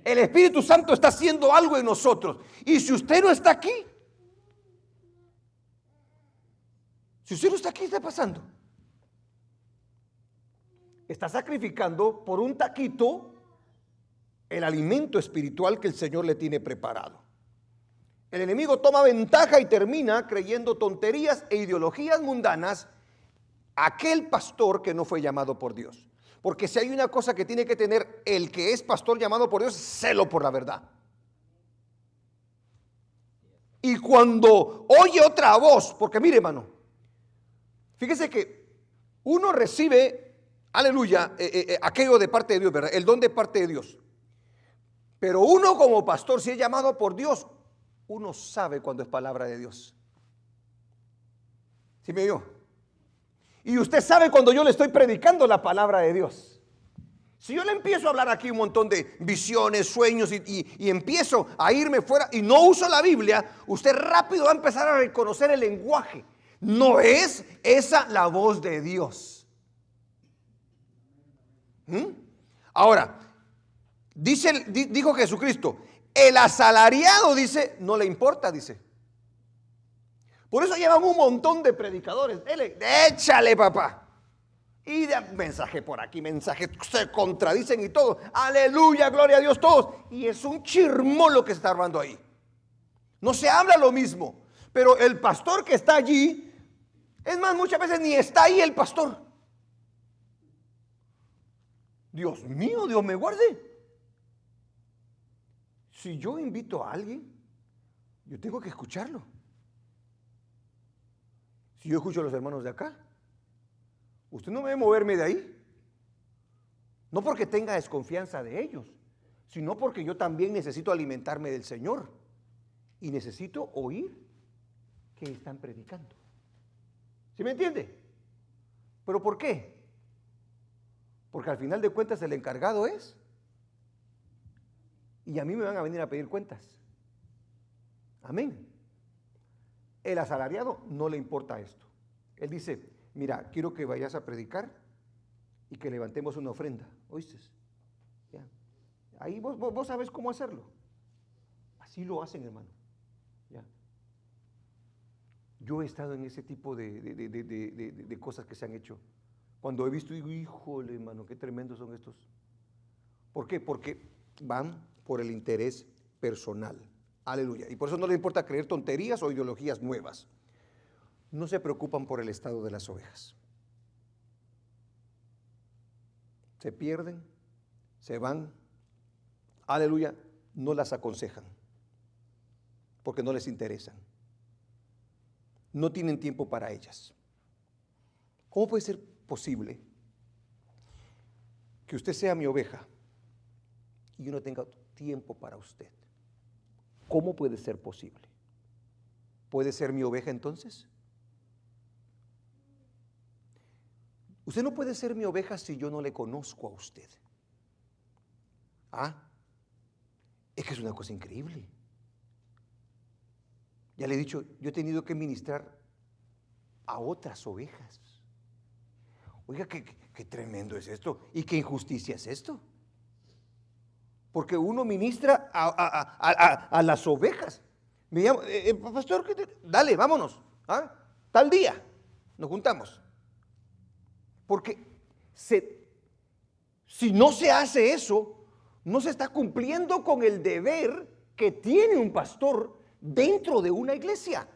El Espíritu Santo está haciendo algo en nosotros, y si usted no está aquí, ¿qué está pasando? Está sacrificando por un taquito el alimento espiritual que el Señor le tiene preparado. El enemigo toma ventaja y termina creyendo tonterías e ideologías mundanas aquel pastor que no fue llamado por Dios. Porque si hay una cosa que tiene que tener el que es pastor llamado por Dios, celo por la verdad. Y cuando oye otra voz, porque mire, hermano, fíjese que uno recibe, aleluya, aquello de parte de Dios, ¿verdad? El don de parte de Dios. Pero uno como pastor, si es llamado por Dios, uno sabe cuando es palabra de Dios. ¿Sí me oyó? Y usted sabe cuando yo le estoy predicando la palabra de Dios. Si yo le empiezo a hablar aquí un montón de visiones, sueños y empiezo a irme fuera y no uso la Biblia, usted rápido va a empezar a reconocer el lenguaje. No es esa la voz de Dios. Ahora, dijo Jesucristo, el asalariado, dice, no le importa, dice. Por eso llevan un montón de predicadores. Échale, papá. Y de mensaje por aquí, mensaje, se contradicen y todo. Aleluya, gloria a Dios, todos. Y es un chirmolo que se está armando ahí. No se habla lo mismo. Pero el pastor que está allí, es más, muchas veces ni está ahí el pastor. Dios mío, Dios me guarde. Si yo invito a alguien, yo tengo que escucharlo. Si yo escucho a los hermanos de acá, usted no me debe moverme de ahí. No porque tenga desconfianza de ellos, sino porque yo también necesito alimentarme del Señor. Y necesito oír que están predicando. ¿Sí me entiende? ¿Pero por qué? Porque al final de cuentas el encargado es. Y a mí me van a venir a pedir cuentas. Amén. El asalariado no le importa esto. Él dice, mira, quiero que vayas a predicar y que levantemos una ofrenda. ¿Oíste? Ya. Ahí vos sabes cómo hacerlo. Así lo hacen, hermano. Ya. Yo he estado en ese tipo de cosas que se han hecho. Cuando he visto, digo, híjole, hermano, qué tremendos son estos. ¿Por qué? Porque van por el interés personal. Aleluya. Y por eso no les importa creer tonterías o ideologías nuevas. No se preocupan por el estado de las ovejas. Se pierden, se van. Aleluya. No las aconsejan porque no les interesan. No tienen tiempo para ellas. ¿Cómo puede ser posible que usted sea mi oveja y yo no tenga tiempo para usted? ¿Cómo puede ser posible? ¿Puede ser mi oveja entonces? Usted no puede ser mi oveja si yo no le conozco a usted. Es que es una cosa increíble. Ya le he dicho, yo he tenido que ministrar a otras ovejas. Oiga, qué tremendo es esto y qué injusticia es esto. Porque uno ministra a las ovejas. Me llamo, pastor, dale, vámonos. ¿Ah? Tal día nos juntamos. Porque si no se hace eso, no se está cumpliendo con el deber que tiene un pastor dentro de una iglesia.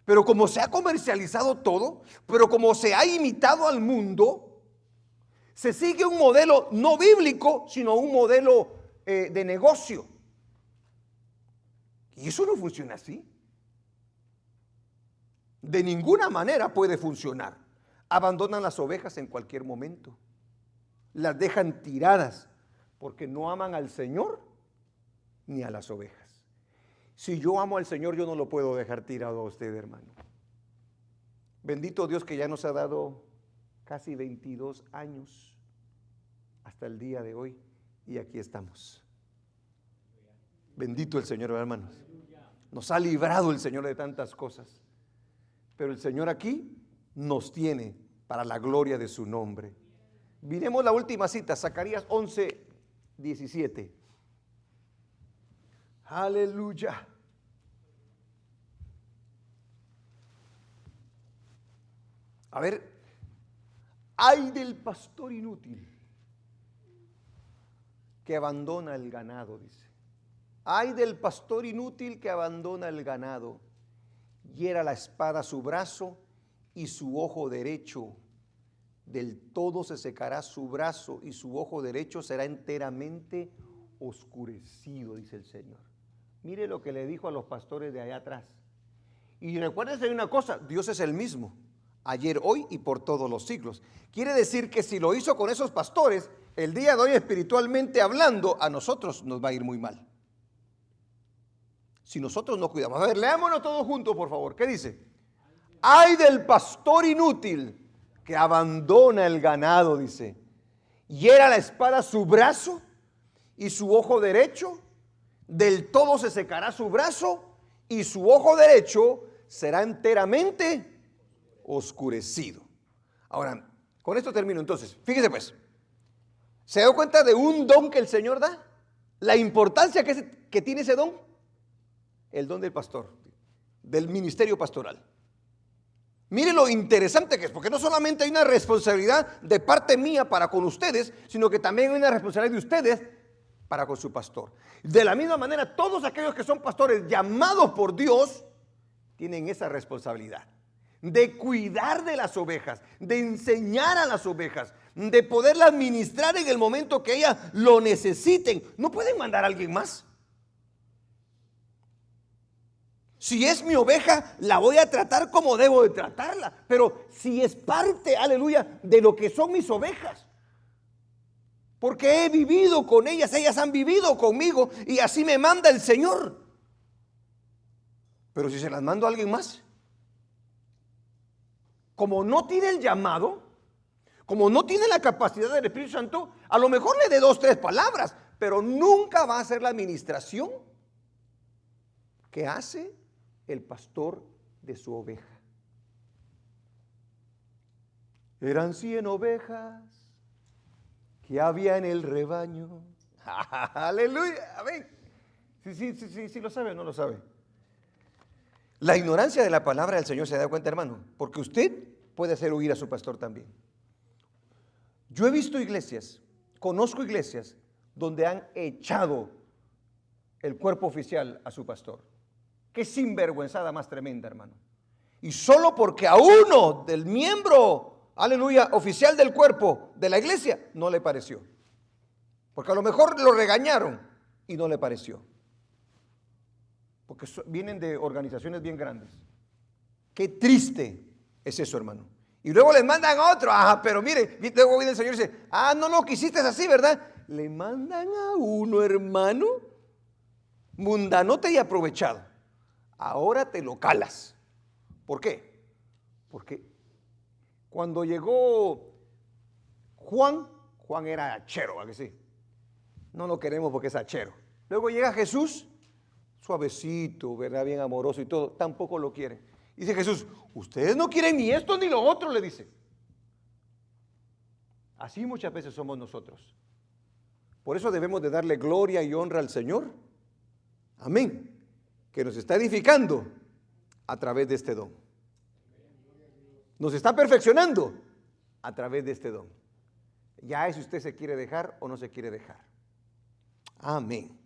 Pero como se ha comercializado todo, pero como se ha imitado al mundo, se sigue un modelo no bíblico, sino un modelo de negocio. Y eso no funciona así. De ninguna manera puede funcionar. Abandonan las ovejas en cualquier momento. Las dejan tiradas porque no aman al Señor ni a las ovejas. Si yo amo al Señor, yo no lo puedo dejar tirado a usted, hermano. Bendito Dios que ya nos ha dado casi 22 años hasta el día de hoy y aquí estamos. Bendito el Señor, hermanos. Nos ha librado el Señor de tantas cosas. Pero el Señor aquí nos tiene para la gloria de su nombre. Miremos la última cita, Zacarías 11:17. Aleluya. A ver, ay del pastor inútil que abandona el ganado, dice. Ay del pastor inútil que abandona el ganado, hiera la espada su brazo y su ojo derecho. Del todo se secará su brazo y su ojo derecho será enteramente oscurecido, dice el Señor. Mire lo que le dijo a los pastores de allá atrás. Y recuérdense de una cosa, Dios es el mismo, ayer, hoy y por todos los siglos. Quiere decir que si lo hizo con esos pastores, el día de hoy espiritualmente hablando, a nosotros nos va a ir muy mal. Si nosotros no cuidamos. A ver, leámonos todos juntos, por favor. ¿Qué dice? Ay del pastor inútil que abandona el ganado, dice. Hiera la espada su brazo y su ojo derecho. Del todo se secará su brazo y su ojo derecho será enteramente oscurecido. Ahora, con esto termino. Entonces, fíjese pues. ¿Se da cuenta de un don que el Señor da? La importancia que tiene ese don. El don del pastor, del ministerio pastoral. Mire lo interesante que es, porque no solamente hay una responsabilidad de parte mía para con ustedes, sino que también hay una responsabilidad de ustedes para con su pastor. De la misma manera, todos aquellos que son pastores llamados por Dios tienen esa responsabilidad de cuidar de las ovejas, de enseñar a las ovejas, de poderlas ministrar en el momento que ellas lo necesiten. No pueden mandar a alguien más. Si es mi oveja, la voy a tratar como debo de tratarla. Pero si es parte, aleluya, de lo que son mis ovejas. Porque he vivido con ellas, ellas han vivido conmigo y así me manda el Señor. Pero si se las mando a alguien más, como no tiene el llamado, como no tiene la capacidad del Espíritu Santo, a lo mejor le dé 2, 3 palabras, pero nunca va a hacer la administración que hace el pastor de su oveja. Eran 100 ovejas que había en el rebaño. Aleluya, amén. Sí, lo sabe o no lo sabe. La ignorancia de la palabra del Señor, se da cuenta, hermano, porque usted puede hacer huir a su pastor también. Yo he visto iglesias, conozco iglesias donde han echado el cuerpo oficial a su pastor. Qué sinvergüenzada más tremenda, hermano. Y solo porque a uno del miembro, aleluya, oficial del cuerpo de la iglesia, no le pareció. Porque a lo mejor lo regañaron y no le pareció. Porque vienen de organizaciones bien grandes. Qué triste es eso, hermano. Y luego les mandan a otro. Ajá, pero mire, luego viene el Señor y dice, no lo quisiste así, ¿verdad? Le mandan a uno, hermano, mundanote y aprovechado. Ahora te lo calas. ¿Por qué? Porque cuando llegó Juan era achero, ¿a que sí? No lo queremos porque es achero. Luego llega Jesús, suavecito, ¿verdad? Bien amoroso y todo, tampoco lo quieren. Dice Jesús, ustedes no quieren ni esto ni lo otro, le dice. Así muchas veces somos nosotros. Por eso debemos de darle gloria y honra al Señor. Amén. Que nos está edificando a través de este don. Nos está perfeccionando a través de este don. Ya es si usted se quiere dejar o no se quiere dejar. Amén.